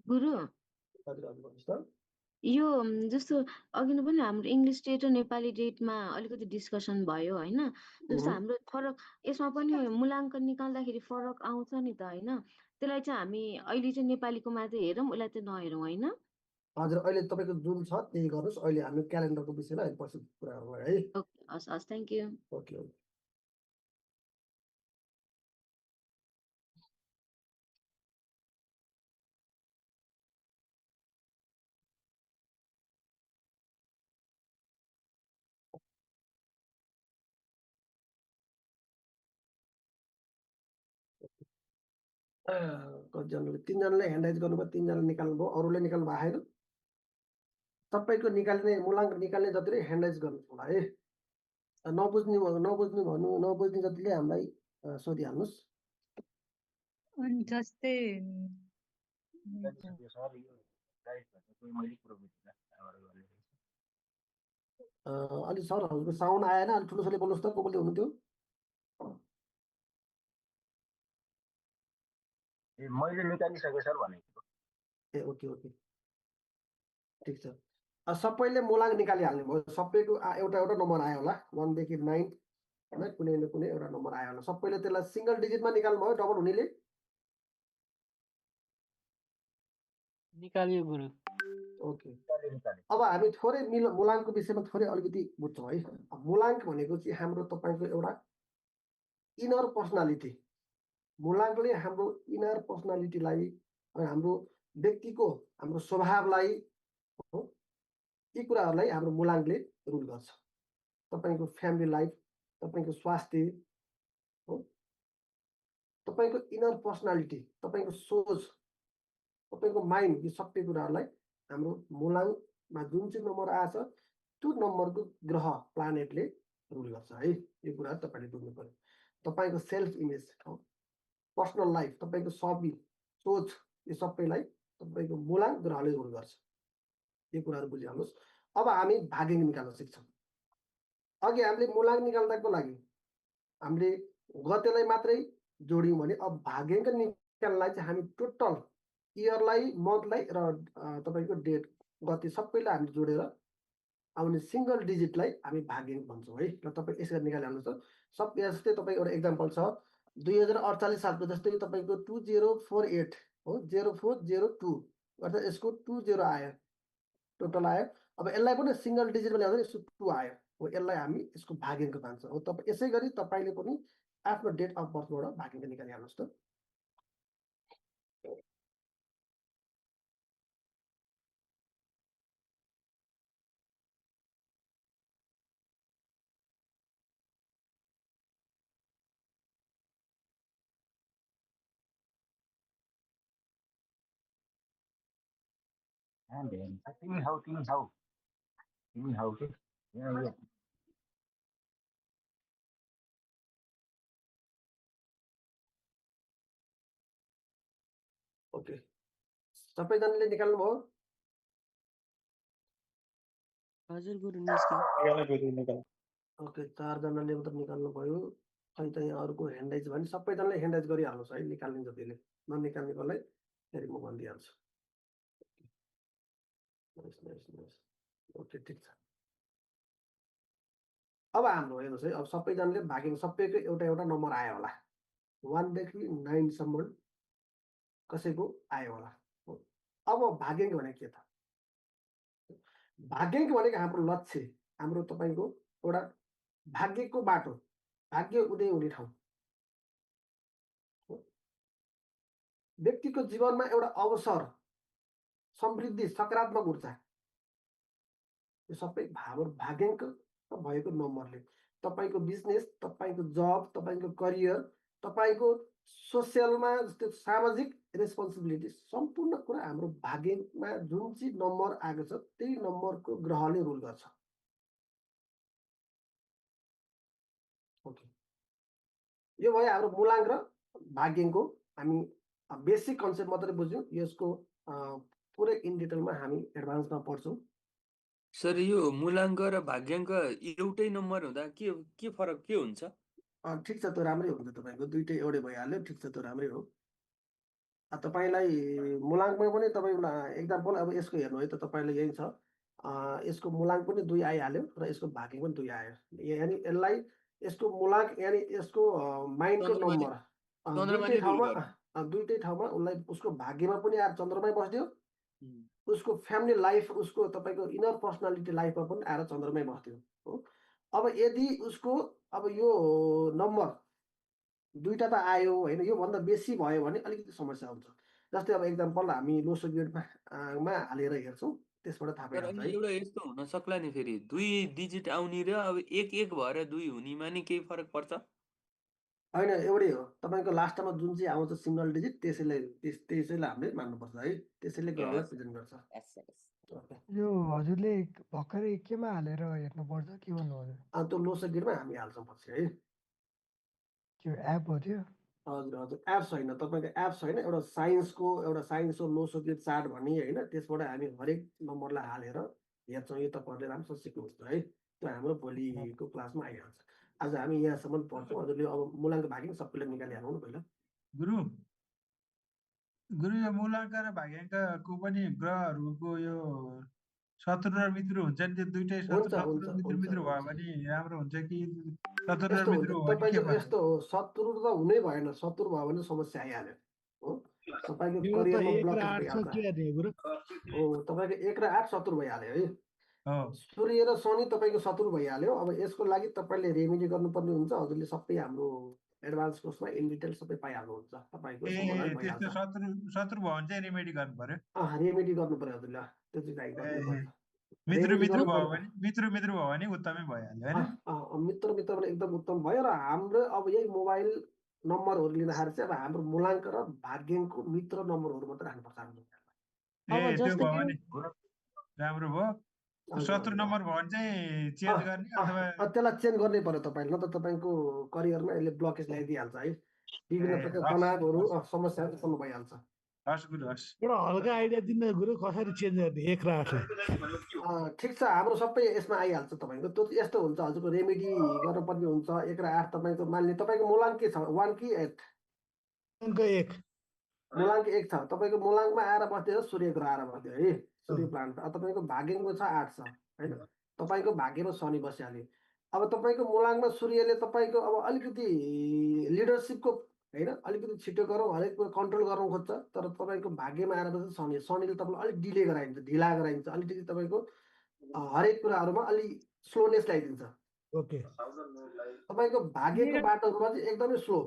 गुरु यो जस्तो अघि नै पनि हाम्रो इङ्ग्लिस डेट र नेपाली डेटमा अलिकति डिस्कसन भयो होइन। जस्तो हाम्रो फरक यसमा पनि मूल्याङ्क निकाल्दाखेरि फरक आउँछ नि त होइन। त्यसलाई चाहिँ हामी अहिले चाहिँ नेपालीको मात्रै हेरौँ, उसलाई चाहिँ नहेरौँ होइन। हजुर अहिले तपाईँको जुन छ त्यही गर्नुहोस्। अहिले हामी क्यालेन्डरको विषयमा अहिले पछि कुरा गरौँ है। ओके हस् हस्, थ्याङ्क यू। Okay okay. कतिजनाले 3 जनाले ह्यान्ड राइज गर्नुभयो, 3 जनाले निकाल्नुभयो, अरूले निकाल्नु भएको छैन। सबैको निकाल्ने मूलाङ्क निकाल्ने जतिले ह्यान्ड राइज गर्नुहोस् होला है। नबुझ्ने जतिले हामीलाई सोधिहाल्नुहोस्। अनि जस्तै अलि सरहरूको साउन्ड आएन, अलिक ठुलोसँगले बोल्नुहोस् त। को बोल्दै हुनुहुन्थ्यो? मैले निकालिसकेँ सर भनेको। ए ओके ओके ठिक छ। सबैले मूलाङ्क निकालिहाल्ने भयो। सबैको एउटा एउटा नम्बर आयो होला, 1 देखि 9 होइन, कुनै न कुनै एउटा नम्बर आयो होला। सबैले त्यसलाई सिङ्गल डिजिटमा निकाल्नु भयो, डबल हुनेले निकालियो गुरु। ओके। अब हामी थोरै मूलाङ्कको विषयमा थोरै अलिकति बुझ्छौँ है। मूलाङ्क भनेको चाहिँ हाम्रो तपाईँको एउटा इनर पर्सनालिटी। मूलाङ्कले हाम्रो इनर पर्सनालिटीलाई, हाम्रो व्यक्तिको हाम्रो स्वभावलाई, यी कुराहरूलाई हाम्रो मूलाङ्कले रुल गर्छ। तपाईँको फ्यामिली लाइफ, तपाईँको स्वास्थ्य हो, तपाईँको इनर पर्सनालिटी, तपाईँको सोच, तपाईँको माइन्ड, यी सबै कुराहरूलाई हाम्रो मूलाङ्कमा जुन चाहिँ नम्बर आएछ त्यो नम्बरको ग्रह प्लानेटले रुल गर्छ है। यो कुरा तपाईँले बुझ्नु पर्यो। तपाईँको सेल्फ इमेज, पर्सनल लाइफ, तपाईँको सबि सोच, यो सबैलाई तपाईँको मूलाङ्क ग्रहले रुल गर्छ। यो कुराहरू बुझिहाल्नुहोस्। अब हामी भाग्याङ्क निकाल्न सिक्छौँ। अघि हामीले मूलाङ्क निकाल्दाको लागि हामीले गतेलाई मात्रै जोड्यौँ भने अब भाग्याङ्क निकाल्नलाई चाहिँ हामी टोटल इयरलाई, मन्थलाई र तपाईँको डेट, गते सबैलाई हामी जोडेर आउने सिङ्गल डिजिटलाई हामी भाग्याङ्क भन्छौँ है। र तपाईँ यसरी निकालिहाल्नुहोस्। सब जस्तै तपाईँको एउटा इक्जाम्पल छ 2048 सालको, जस्तै तपाईँको 2048 हो, 0402 अर्थात् यसको 20 आयो, टोटल आयो। अब यसलाई पनि सिङ्गल डिजिटमा ल्याउँदा यसको 2 आयो हो, यसलाई हामी यसको भाग्याङ्क भन्छौँ हो। तपाईँ यसै गरी तपाईँले पनि आफ्नो डेट अफ बर्थबाट भाग्याङ्क निकालिहाल्नुहोस् त। तिमी हौ के ओके, सबैजनाले निकाल्नुभयो? हजुर गुरु निस्क्यो। ओके, 4 जनाले मात्र निकाल्नु भयो। खै त यहाँ अरूको ह्यान्ड राइज भने सबैजनाले ह्यान्ड राइज गरिहाल्नुहोस् है, निकाल्ने जतिले। ननिकाल्नेकोलाई फेरि म भनिदिइहाल्छु। ओके ठिक छ। अब हाम्रो हेर्नुहोस् है, अब सबैजनाले भाग्याङ्क सबैको एउटा एउटा नम्बर आयो होला, 1 देखि 9 सम्म कसैको आयो होला। अब भाग्याङ्क भनेको के त? भाग्याङ्क भनेको हाम्रो लक्ष्य, हाम्रो तपाईँको एउटा भाग्यको बाटो, भाग्य उदय हुने ठाउँ हो। व्यक्तिको जीवनमा एउटा अवसर, समृद्धि, सकारात्मक ऊर्जा, यो सबै भाग्याङ्क भएको नम्बरले तपाईँको बिजनेस, तपाईँको जब, तपाईँको करियर, तपाईँको सोसियलमा जस्तै सामाजिक रेस्पोन्सिबिलिटी सम्पूर्ण कुरा हाम्रो भाग्यमा जुन चाहिँ नम्बर आएको छ त्यही नम्बरको ग्रहले रुल गर्छ। ओके, यो भयो हाम्रो मूलाङ्क र भाग्याङ्कको हामी बेसिक कन्सेप्ट मात्रै बुझ्यौँ। यसको पुरै इन डिटेलमा हामी एडभान्समा पढ्छौँ। सर यो मूलाङ्क र भाग्याङ्क एउटै नम्बर हुँदा के फरक के हुन्छ? ठिक छ, त्यो राम्रै हुन्छ, तपाईँको दुइटै एउटै भइहाल्यो। ठिक छ, त्यो राम्रै हो। तपाईँलाई मूलाङ्कमा पनि तपाईँलाई एक्जाम्पल अब यसको हेर्नु है त, तपाईँलाई यही छ, यसको मूलाङ्क पनि 2 आइहाल्यो र यसको भाग्याङ्क पनि 2 आयो। यानि यसलाई यसको मूलाङ्क यानि यसको माइन्डको नम्बर दुइटै ठाउँमा उसलाई उसको भाग्यमा पनि आएर चन्द्रमै बस्दियो, उसको फ्यामिली लाइफ, उसको तपाईँको इनर पर्सनालिटी लाइफमा पनि आएर चन्द्रमै बस्दियो हो। अब यदि उसको अब यो नम्बर दुईटा त आयो होइन, योभन्दा बेसी भयो भने अलिकति समस्या हुन्छ। जस्तै अब एक्जाम्पल हामी लोसो ग्रेडमा हालेर हेर्छौँ, त्यसबाट थाहा तर पाइहाल्छ अनि है। एउटा यस्तो हुन सक्ला नि फेरि 2 डिजिट आउने र अब 1 भएर 2 हुनेमा नि केही फरक पर्छ? होइन, एउटै हो। तपाईँको लास्टमा जुन चाहिँ आउँछ सिङ्गल डिजिट त्यसैलाई हामीले मान्नुपर्छ है, त्यसैले ग्रहलाई प्रेजेन्ट गर्छ। यो हजुरले भर्खरै केमा हालेर हेर्नुपर्छ के भन्नु हजुर? त्यो लोसो ग्रेडमा हामी हाल्छौँ पछि है। त्यो एप हो त्यो? हजुर हजुर, एप्स होइन, तपाईँको एप्स होइन, एउटा साइन्सको लोसो ग्रेड चार्ट भन्ने होइन, त्यसबाट हामी हरेक नम्बरलाई हालेर हेर्छौँ। यो तपाईँहरूले राम्रोसँग सिक्नुहुन्छ है, त्यो हाम्रो भोलिको क्लासमा आइहाल्छ। आज हामी यहाँसम्म पढ्छौँ। हजुरले अब मूलाङ्क भाग्याङ्क सबैले निकालिहाल्नु न पहिला। गुरु यो मूलाङ्क र भाग्याङ्कको पनि ग्रहहरूको यो शत्रु र मित्र हुन्छ नि, त्यो दुइटै शत्रु मित्र भयो भने राम्रो हुन्छ कि शत्रु र मित्र हो भने के तपाईँको यस्तो हो, शत्रु त हुनै भएन, शत्रु भयो भने समस्या आइहाल्यो हो। तपाईँको करियरमा ब्लकेज भइहाल्छ हो। तपाईँको 1 र 8 शत्रु भइहाल्यो है। सूर्य र शनि तपाईँको शत्रु भइहाल्यो। अब यसको लागि तपाईँले रेमेडी गर्नुपर्ने हुन्छ। हजुरले सबै हाम्रो एडभान्स कोर्समा इन डिटेल सबै पाइहाल्नुहुन्छ। तपाईँको समाधान भइहाल्छ। शत्रु भयो भने चाहिँ रेमेडी गर्नु पर्यो। रेमेडी गर्नु पर्यो हजुरले, त्यो चाहिँ गाइड गर्नुपर्छ। मित्र भयो भने उत्तमै भइहाल्यो हैन? मित्र भने एकदम उत्तम भयो। र हाम्रो अब यही मोबाइल नम्बरहरू लिँदाखेरि चाहिँ अब हाम्रो मूलाङ्क र भाग्याङ्कको मित्र नम्बरहरू मात्रै राख्नुपर्छ हाम्रो। त्यो भयो भने राम्रो भयो। शत्रु नम्बर भयो भने चाहिँ चेन्ज गर्ने अथवा त्यसलाई चेन्ज गर्नै पर्यो तपाईँले, न त तपाईँको करियरमा यसले ब्लकेज ल्याइदिइहाल्छ है। विभिन्न प्रकारको तनावहरू समस्याहरू उत्पन्न भइहाल्छ। हस् गुरु, हस्। एउटा हल्का आइडिया दिनु गुरु, कसरी चेन्ज गर्ने 1 र 8? ठिक छ, हाम्रो सबै यसमा आइहाल्छ। तपाईँको त्यो यस्तो हुन्छ, हजुरको रेमेडी गर्नुपर्ने हुन्छ। 1 र 8 तपाईँको मान्ने तपाईँको मूलाङ्क के छ, 1 कि 8? मूलाङ्क 1 छ। तपाईँको मूलाङ्कमा आएर बस्दियो सूर्य ग्रह आएर बस्दियो है, सूर्य प्लान्ट। तपाईँको भाग्यको छ 8 छ होइन, तपाईँको भाग्यमा शनि बसिहाल्यो। अब तपाईँको मूलाङ्कमा सूर्यले तपाईँको अब अलिकति लिडरसिपको होइन, अलिकति छिटो गरौँ, हरेक कुरा कन्ट्रोल गराउनु खोज्छ। तर तपाईँको भाग्यमा आएर बस्छ शनिले तपाईँलाई अलिक डिले गराइदिन्छ, ढिला गराइदिन्छ, अलिकति तपाईँको हरेक कुराहरूमा अलिक स्लोनेस ल्याइदिन्छ। ओके, तपाईँको भाग्यको बाटोहरूमा चाहिँ एकदमै स्लो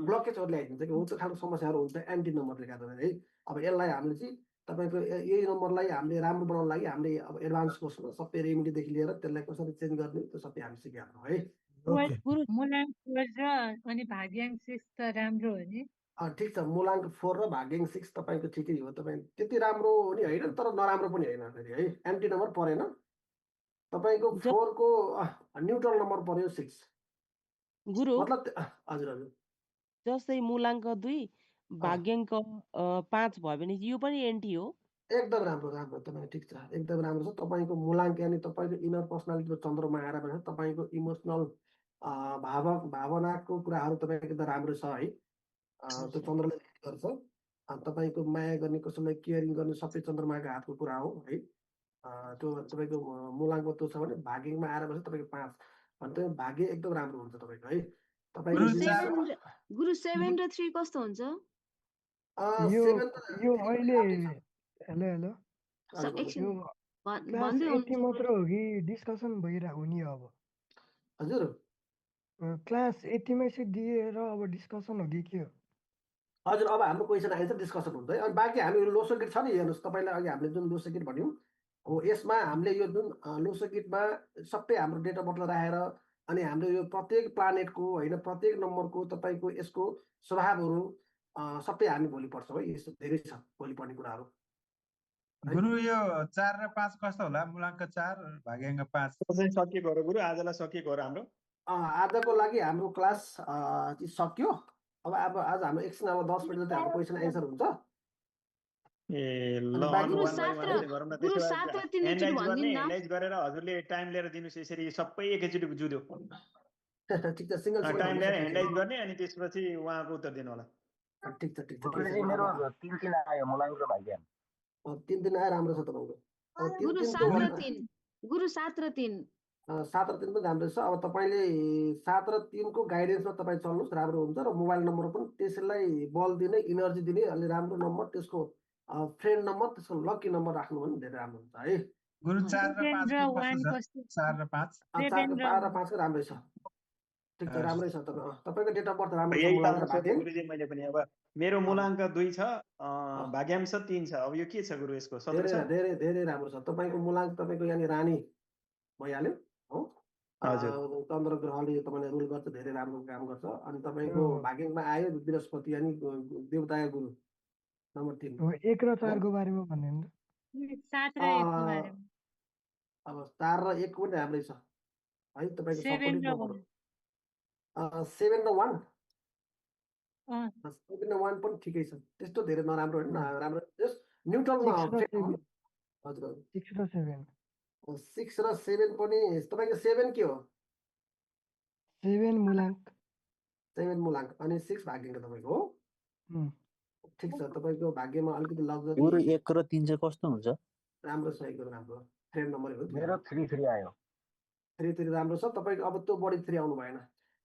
ब्लकेजहरू ल्याइदिन्छ कि हुन्छ, खालको समस्याहरू हुन्छ एन्टी नम्बरले गर्दा है। अब यसलाई हामीले चाहिँ तपाईँको यही नम्बरलाई हामीले राम्रो बनाउनु लागि हामीले अब एडभान्स कोर्समा सबै रेमेडीदेखि लिएर त्यसलाई कसरी चेन्ज गर्ने त्यो सबै हामी सिकाइहाल्छौँ है। मूलाङ्क 4 र अनि भाग्याङ्क 6 त राम्रो हो नि? ठिक छ, मूलाङ्क 4 र भाग्याङ्क 6 तपाईँको ठिकै हो। तपाईँ त्यति राम्रो नि होइन, तर नराम्रो पनि होइन फेरि है। एन्टी नम्बर परेन तपाईँको। 4 को न्युट्रल नम्बर पर्यो 6 गुरु। मतलब हजुर हजुर, जस्तै मूलाङ्क 2 भाग्याङ्क 5 भयो भने यो पनि एन्टी हो? एकदम राम्रो राम्रो, तपाईँ ठिक छ, एकदम राम्रो छ। तपाईँको मूलाङ्क यानि तपाईँको इनर पर्सनालिटीको चन्द्रमा आएर भने तपाईँको इमोसनल भावनाको कुराहरू तपाईँको एकदम राम्रो छ है। त्यो चन्द्रले गर्छ। तपाईँको माया गर्ने, कसैलाई केयरिङ गर्ने सबै चन्द्रमाको हातको कुरा हो है। त्यो तपाईँको मूलाङ्कमा त्यो छ भने भाग्यमा आएर बस्छ तपाईँको 5 भने भाग्य एकदम राम्रो हुन्छ तपाईँको है। गुरु 7 र 3 कस्तो हुन्छ? यो अहिले हेलो क्लास 80 मात्र हो कि डिस्कसन भइरहेको नि अब? हजुर क्लास 80 मै चाहिँ दिएर अब डिस्कसन हो कि के हो? हजुर, अब हाम्रो क्वेसन आन्सर डिस्कसन हुन्छ है। अनि बाँकी हामी लो सर्किट छ नि, हेर्नुहोस् तपाईँलाई अघि हामीले जुन लो सर्किट भन्यौँ, हो यसमा हामीले यो जुन लो सर्किटमा सबै हाम्रो डेटा बटल राखेर अनि हाम्रो यो प्रत्येक प्लानेटको होइन प्रत्येक नम्बरको तपाईँको यसको स्वभावहरू सबै हामी भोलि पढ्छौँ है। यस्तो धेरै छ भोलि पढ्ने कुराहरू। गुरु यो 4 र 5 कस्तो होला? मूलाङ्क 4 भाग्याङ्क 5 चाहिँ सकिएको हो गुरु, आजलाई सकिएको हो हाम्रो। आजको लागि हाम्रो क्लास चाहिँ सक्यो। अब आज हाम्रो एकछिन अब 10 मिनट जति हाम्रो क्वेसन एन्सर हुन्छ। ए ल अनि बाँकी गुरु one by 7 one र गरौँ न। गुरु त्यसो 7 भए र 3 एकचोटि एनालाइज गर्ने, भनिदिनु न। एनालाइज गरेर हजुरले टाइम लिएर दिनुहोस्, यसरी सबै एकैचोटि जुद्यो। ठिक छ, सिंगल सिंगल टाइम लिएर भन्नु एनालाइज गर्ने अनि त्यसपछि उहाँको उत्तर दिनु होला। ठिक छ, ठिक छ, ठिक गुरुजी छ। मेरो 3 आयो मूलाङ्क र भाग्याङ्क। 3 आयो, राम्रो छ तपाईँको। अब गुरु 3 7 र 3 गुरु 7 र 3 7 र 3 पनि राम्रो छ। अब तपाईँले 7 र 3 को गाइडेन्समा तपाईँ चल्नुहोस्, राम्रो हुन्छ। र मोबाइल नम्बर पनि त्यसलाई बल दिने, इनर्जी दिने अलि राम्रो नम्बर, त्यसको फ्रेन्ड नम्बर, त्यसको लकी नम्बर राख्नु भने धेरै राम्रो हुन्छ है। गुरु 4 र 5 को कस्तो छ? 4 र 5 4 र 5 को राम्रै छ। ठिक छ, राम्रै छ। तपाईँको डेट अफ बर्थ राम्रो छ। यही मूलाङ्क पाउन र सोधेँ भाग्याङ्क गुरुजी मैले पनि। अब मेरो मूलाङ्क 2 छ, भाग्याङ्क 3 छ। अब यो के छ गुरु यसको? सत्र धेरै छ। धेरै धेरै राम्रो छ। तपाईँको मूलाङ्क तपाईँको यहाँनिर रानी भइहाल्यो हो। चन्द्र ग्रहले तपाईँलाई रुल गर्छ, धेरै राम्रो काम गर्छ। अनि तपाईँको भाग्याङ्कमा आयो बृहस्पति यानि देवताका गुरु नम्बर 3। 1 र 4 को बारेमा भन्नु नि त। 7 र 1 को बारेमा। अब 4 र 1 पनि राम्रै छ है। तपाईँको 7 सपोर्टिभ र नम्बर 1 7 र 1 7 र 1 पनि ठिकै छ, त्यस्तो धेरै नराम्रो होइन, राम्रो जस्ट न्युट्रलमा। 6 र 7 6 र 7 पनि तपाईँको 7 के हो? 7 मूलाङ्क 7 मूलाङ्क अनि 6 भाग्याङ्क तपाईँको हो। ठिक छ, तपाईँको भाग्यमा अलिकति लग्जरी। गुरु 1 र 3 चाहिँ कस्तो हुन्छ? राम्रो छ, एकदम राम्रो फ्रेन्ड नम्बर हो। मेरो 3 आयो। 3 राम्रो छ तपाईँको। अब त्यो बढी 3 आउनु भएन।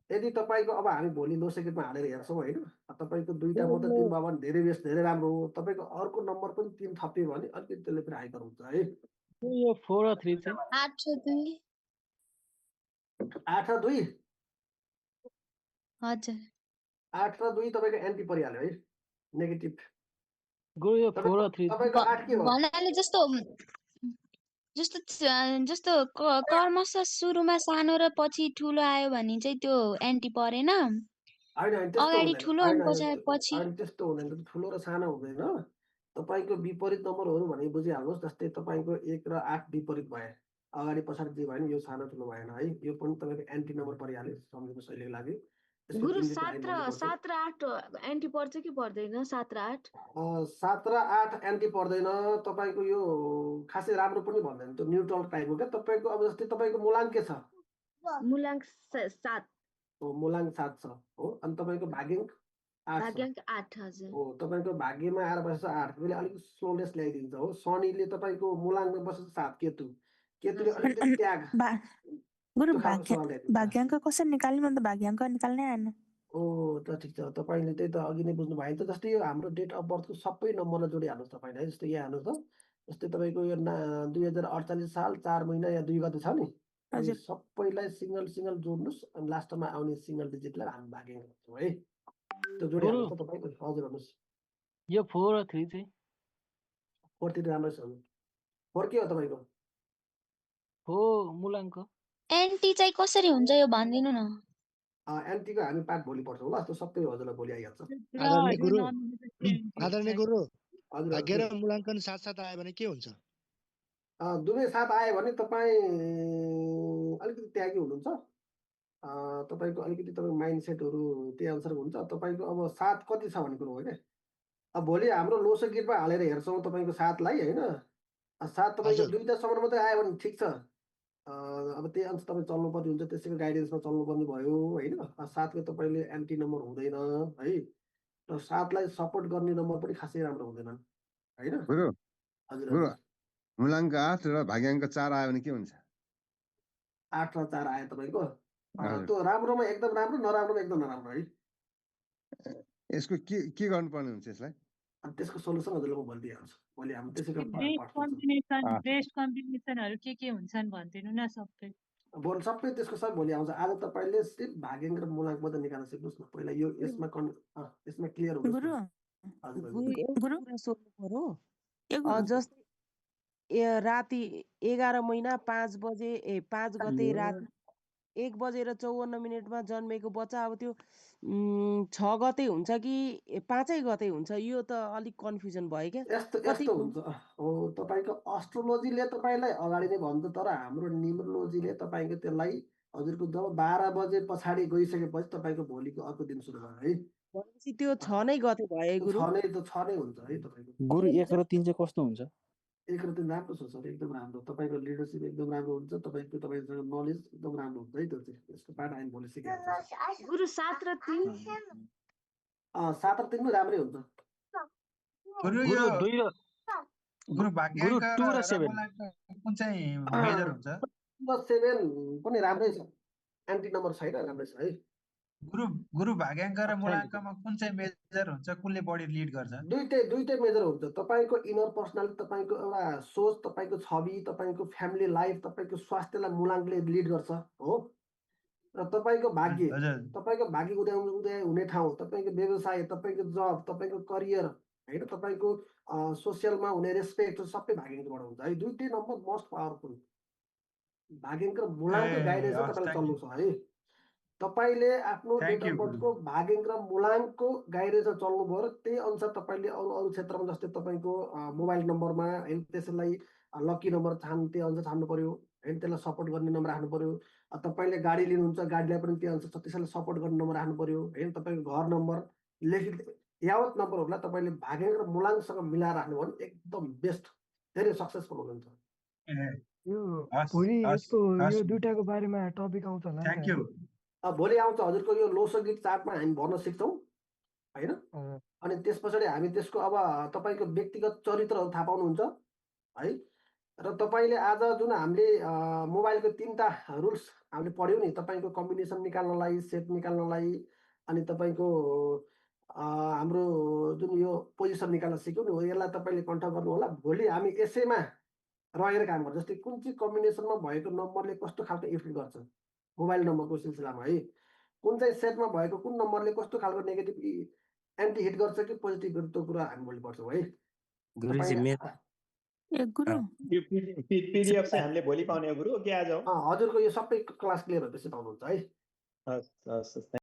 यदि तपाईँको अब हामी भोलि लो सर्किटमा हालेर हेर्छौँ होइन, तपाईँको 2टा मात्रै 3 भयो भने धेरै बेस्ट, धेरै राम्रो हो। तपाईँको अर्को नम्बर पनि 3 थप्यो भने अलिकति त्यसले पनि हाइकर हुन्छ है। यो 4 र 3 चाहिँ 8 र 2 8 र 2 हजुर 8 र 2 तपाईँको एन्टी परिहाल्यो है, नेगेटिभ। गुरु यो 4 र 3 तपाईँको 8 के हो? भन्नाले जस्तो जस्तो जस्तो कर्मश सुरुमा सानो र पछि ठुलो आयो भने चाहिँ त्यो एन्टी परेन। अगाडि ठुलो अनि पछि त्यस्तो हुँदैन। ठुलो र सानो हुँदैन, तपाईँको विपरीत नम्बरहरू भने बुझिहाल्नुहोस्। जस्तै तपाईँको 1 र 8 विपरीत भए, अगाडि पछाडि जे भयो नि यो सानो ठुलो भएन है, यो पनि तपाईँको एन्टी नम्बर परिहाल्यो सम्झिनु शैलीको लागि। गुरु 7 र 8 एन्टी पर्छ कि पर्दैन? 7 र 8 7 र 8 एन्टी पर्दैन। तपाईँको यो खासै राम्रो पनि भन्दैन, त्यो न्युट्रल टाइपको क्या। तपाईँको अब जस्तै तपाईँको मूलाङ्क के छ? मूलाङ्क 7 हो, मूलाङ्क 7 छ हो। अनि तपाईँको भाग्याङ्क 8 भाग्याङ्क 8 हजुर हो। तपाईँको भाग्यमा आएर बसेछ 8, त्यसले अलिक स्लोनेस ल्याइदिन्छ हो। शनिले तपाईँको मूलाङ्कमा बसेछ 7, केतुले अलिकति त्याग। गुरु भाग्याङ्क कसरी निकाल्ने? म त भाग्याङ्क निकाल्नै आएन। त ठिक छ, तपाईँले त्यही त अघि नै बुझ्नु भयो नि त। जस्तै यो हाम्रो डेट अफ बर्थको सबै नम्बरलाई जोडिहाल्नुहोस् तपाईँले है। जस्तै यहाँ हाल्नुहोस् त, जस्तै तपाईँको यो 2048 साल 4 महिना या 2 गते छ नि, अनि सबैलाई सिङ्गल सिङ्गल जोड्नुहोस् अनि लास्टमा आउने सिङ्गल डिजिटलाई हामी भाग्याङ्क भन्छौँ है। त्यो जोडिहाल्नुहोस् त तपाईँको। हजुर भन्नुहोस्। यो 4 र 3 चाहिँ 4 तिर राम्रो छ। 4 के हो तपाईँको? हो मूलाङ्क। एन्टी चाहिँ कसरी हुन्छ यो भनिदिनु न। एन्टीको हामी पाठ भोलि पढ्छौँ ल। त्यो सबै हजुरलाई भोलि आइहाल्छ। आदरणीय गुरु, भाग्य र मूल्याङ्कन साथ आयो भने के हुन्छ? दुवै साथ आयो भने तपाईँ अलिकति त्यागी हुनुहुन्छ। तपाईँको अलिकति तपाईँको माइन्ड सेटहरू त्यही अनुसार हुन्छ। तपाईँको अब 7 कति छ भन्ने कुरो हो क्या। अब भोलि हाम्रो लो सर्किटमा हालेर हेर्छौँ तपाईँको 7लाई होइन। 7 तपाईँको 2टासम्म मात्रै आयो भने ठिक छ। अब त्यही अनुसार तपाईँ चल्नुपर्ने हुन्छ, त्यसैको गाइडेन्समा चल्नुपर्ने भयो होइन। 7को तपाईँले एन्टी नम्बर हुँदैन है, र 7लाई सपोर्ट गर्ने नम्बर पनि खासै राम्रो हुँदैन होइन। हजुर मूलाङ्क 8 र भाग्याङ्क 4 आयो भने के हुन्छ? 8 र 4 आयो तपाईँको, त्यो राम्रोमा एकदम राम्रो, नराम्रोमा एकदम नराम्रो है। यसको के गर्नुपर्ने हुन्छ यसलाई? अनि त्यसको सोलुसन हजुरलाई म भोलि दिइहाल्छु। भोलि हामी त्यसैको बेस्ट कम्बिनेसनहरू के हुन्छन् भनिदिनु न सबै। भोलि सबै त्यसको सबै भोलि आउँछ। आज तपाईँले सिर्फ भाग्याङ्क र मूलाङ्क मात्रै निकाल्न सिक्नुहोस् न पहिला। यो यसमा यसमा क्लियर हुनुहोस् गुरु न। हजुर गुरु एउटा गुरु कुरा सोध्नु पर्यो। ए गुरु जस्तै राति 11 महिना 5 बजे 5 गते राति 1:54 जन्मेको बच्चा अब त्यो 6 गते हुन्छ कि 5 गते हुन्छ, यो त अलिक कन्फ्युजन भयो क्या। यस्तो हुन्छ हो, तपाईँको एस्ट्रोलोजीले तपाईँलाई अगाडि नै भन्छ, तर हाम्रो न्युमरोलोजीले तपाईँको त्यसलाई हजुरको जब 12 बजे पछाडि गइसकेपछि तपाईँको भोलिको अर्को दिन सुरु भयो है। भनेपछि त्यो 6 नै गते भयो गुरु। 6 नै हुन्छ है तपाईँको। गुरु 1 र 3 चाहिँ कस्तो हुन्छ? 1 र 3 राम्रो छ सर, एकदम राम्रो। तपाईँको लिडरसिप एकदम राम्रो हुन्छ, तपाईँसँग नलेज एकदम राम्रो हुन्छ है। त्यो चाहिँ यसको पाठ हामी भोलि सिकाउँछौँ। गुरु 7 र 3 7 र 3 राम्रै हुन्छ। गुरु यो गुरु भाग्याङ्क गुरु 2 र र 7 मूलाङ्क कुन चाहिँ मेजर हुन्छ? 7 पनि राम्रै छ, एन्टी नम्बर छैन, राम्रै छ है। गुरु भाग्याङ्क र मूलाङ्कमा कुन चाहिँ मेजर हुन्छ? कुनले बढी लिड गर्छ? दुईटै मेजर हुन्छ। तपाईँको इनर पर्सनालिटी, तपाईँको एउटा सोच, तपाईँको छवि, तपाईँको फ्यामिली लाइफ, तपाईँको स्वास्थ्यलाई मूलाङ्कले लिड गर्छ हो। र तपाईँको भाग्य, तपाईँको भाग्य उदय हुने ठाउँ, तपाईँको व्यवसाय, तपाईँको जब, तपाईँको करियर होइन, तपाईँको सोसियलमा हुने रेस्पेक्ट सबै भाग्याङ्कबाट हुन्छ है। दुईटै नम्बर मोस्ट पावरफुल। भाग्याङ्क र मूलाङ्क गाइडेन्स तपाईँलाई चल्नु छ है। तपाईँले आफ्नो डेट अफ बर्थको भाग्याङ्क र मूलाङ्कको गाइडेन्स चल्नुभयो र त्यही अनुसार तपाईँले अरू क्षेत्रमा जस्तै तपाईँको मोबाइल नम्बरमा होइन, त्यसलाई लकी नम्बर छान्नु, त्यही अनुसार छान्नु पर्यो होइन, त्यसलाई सपोर्ट गर्ने नम्बर राख्नु पर्यो। तपाईँले गाडी लिनुहुन्छ, गाडीलाई पनि त्यही अनुसार त्यसलाई सपोर्ट गर्ने नम्बर राख्नु पर्यो होइन। तपाईँको घर नम्बर लेखित यावत नम्बरहरूलाई तपाईँले भाग्याङ्क र मूलाङ्कसँग मिलाएर राख्नु भने एकदम बेस्ट, धेरै सक्सेसफुल हुनुहुन्छ। यो भोलि यसको यो दुईटाको बारेमा टपिक आउँछ होला। Thank you. भोलि आउँछ हजुरको यो लोकसङ्गीत चार्टमा हामी भर्न सिक्छौँ होइन। अनि त्यस पछाडि हामी त्यसको अब तपाईँको व्यक्तिगत चरित्रहरू थाहा पाउनुहुन्छ है। र तपाईँले आज जुन हामीले मोबाइलको 3टा रुल्स हामीले पढ्यौँ नि, तपाईँको कम्बिनेसन निकाल्नलाई, सेट निकाल्नलाई, अनि तपाईँको हाम्रो जुन यो पोजिसन निकाल्न सिक्यौँ नि, यसलाई तपाईँले कन्ट्रोल गर्नु होला। भोलि हामी यसैमा रहेर काम गर्छ। जस्तै कुन चाहिँ कम्बिनेसनमा भएको नम्बरले कस्तो खालको इफेक्ट गर्छ मोबाइल नम्बरको सिलसिलामा है, कुन चाहिँ सेटमा भएको कुन नम्बरले कस्तो खालको नेगेटिभ एन्टी हिट गर्छ कि पोजिटिभ गर्छ, त्यो कुरा हामी भोलि पढ्छौँ है। यो पिडिएफ चाहिँ हामीले भोलि पाउने हो गुरु कि आज हो? हजुरको यो सबै क्लास क्लियर भएपछि पाउनुहुन्छ है। हस् हस्।